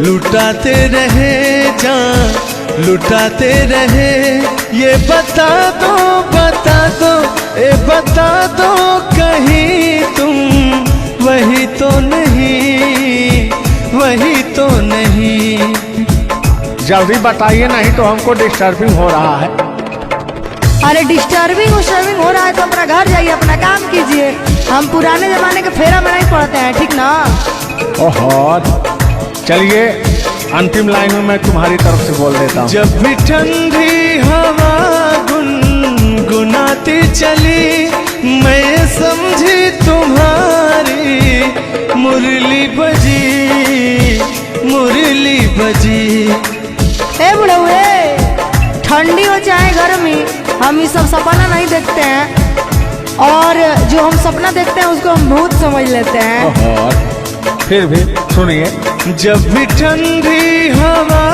लुटाते रहे, जान लुटाते रहे। ये बता दो, ए बता दो कहीं तुम वही तो नहीं, वही तो नहीं। जल्दी बताइए, नहीं तो हमको डिस्टर्बिंग हो रहा है। अरे डिस्टर्बिंग हो रहा है तो अपना घर जाइए, अपना काम कीजिए। हम पुराने जमाने के फेरा में नहीं पड़ते हैं, ठीक ना? ओहो, चलिए अंतिम लाइन में मैं तुम्हारी तरफ से बोल देता हूँ। जब भी ठंडी हवा गुनगुनाती चली, मैं समझी तुम्हारी मुरली बजी, मुरली बजी। ए बुढ़ऊ, ठंडी हो चाहे गर्मी, हम ये सब सपना नहीं देखते हैं, और जो हम सपना देखते हैं उसको हम भूत समझ लेते हैं। ओहो, फिर भी सुनिए। जब भी ठंडी हवा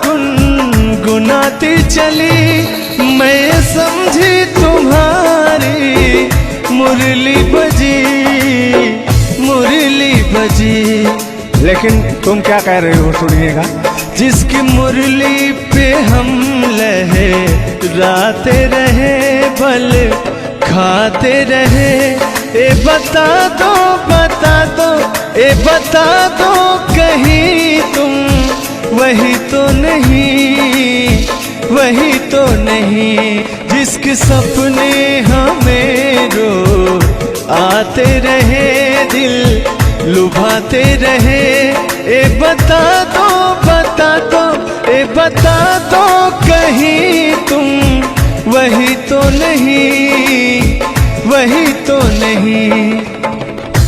गुनगुनाती चली, मैं समझी तुम्हारी मुरली बजी, मुरली बजी। लेकिन तुम क्या कह रहे हो, सुनिएगा। जिसकी मुरली पे हम लहराते रहे, बल खाते रहे, ए बता दो, बता दो, ए बता दो कहीं तुम वही तो नहीं, वही तो नहीं। जिसके सपने हमें रो आते रहे, दिल लुभाते रहे, ए बता दो, बता दो, ए बता दो कहीं तुम वही तो नहीं,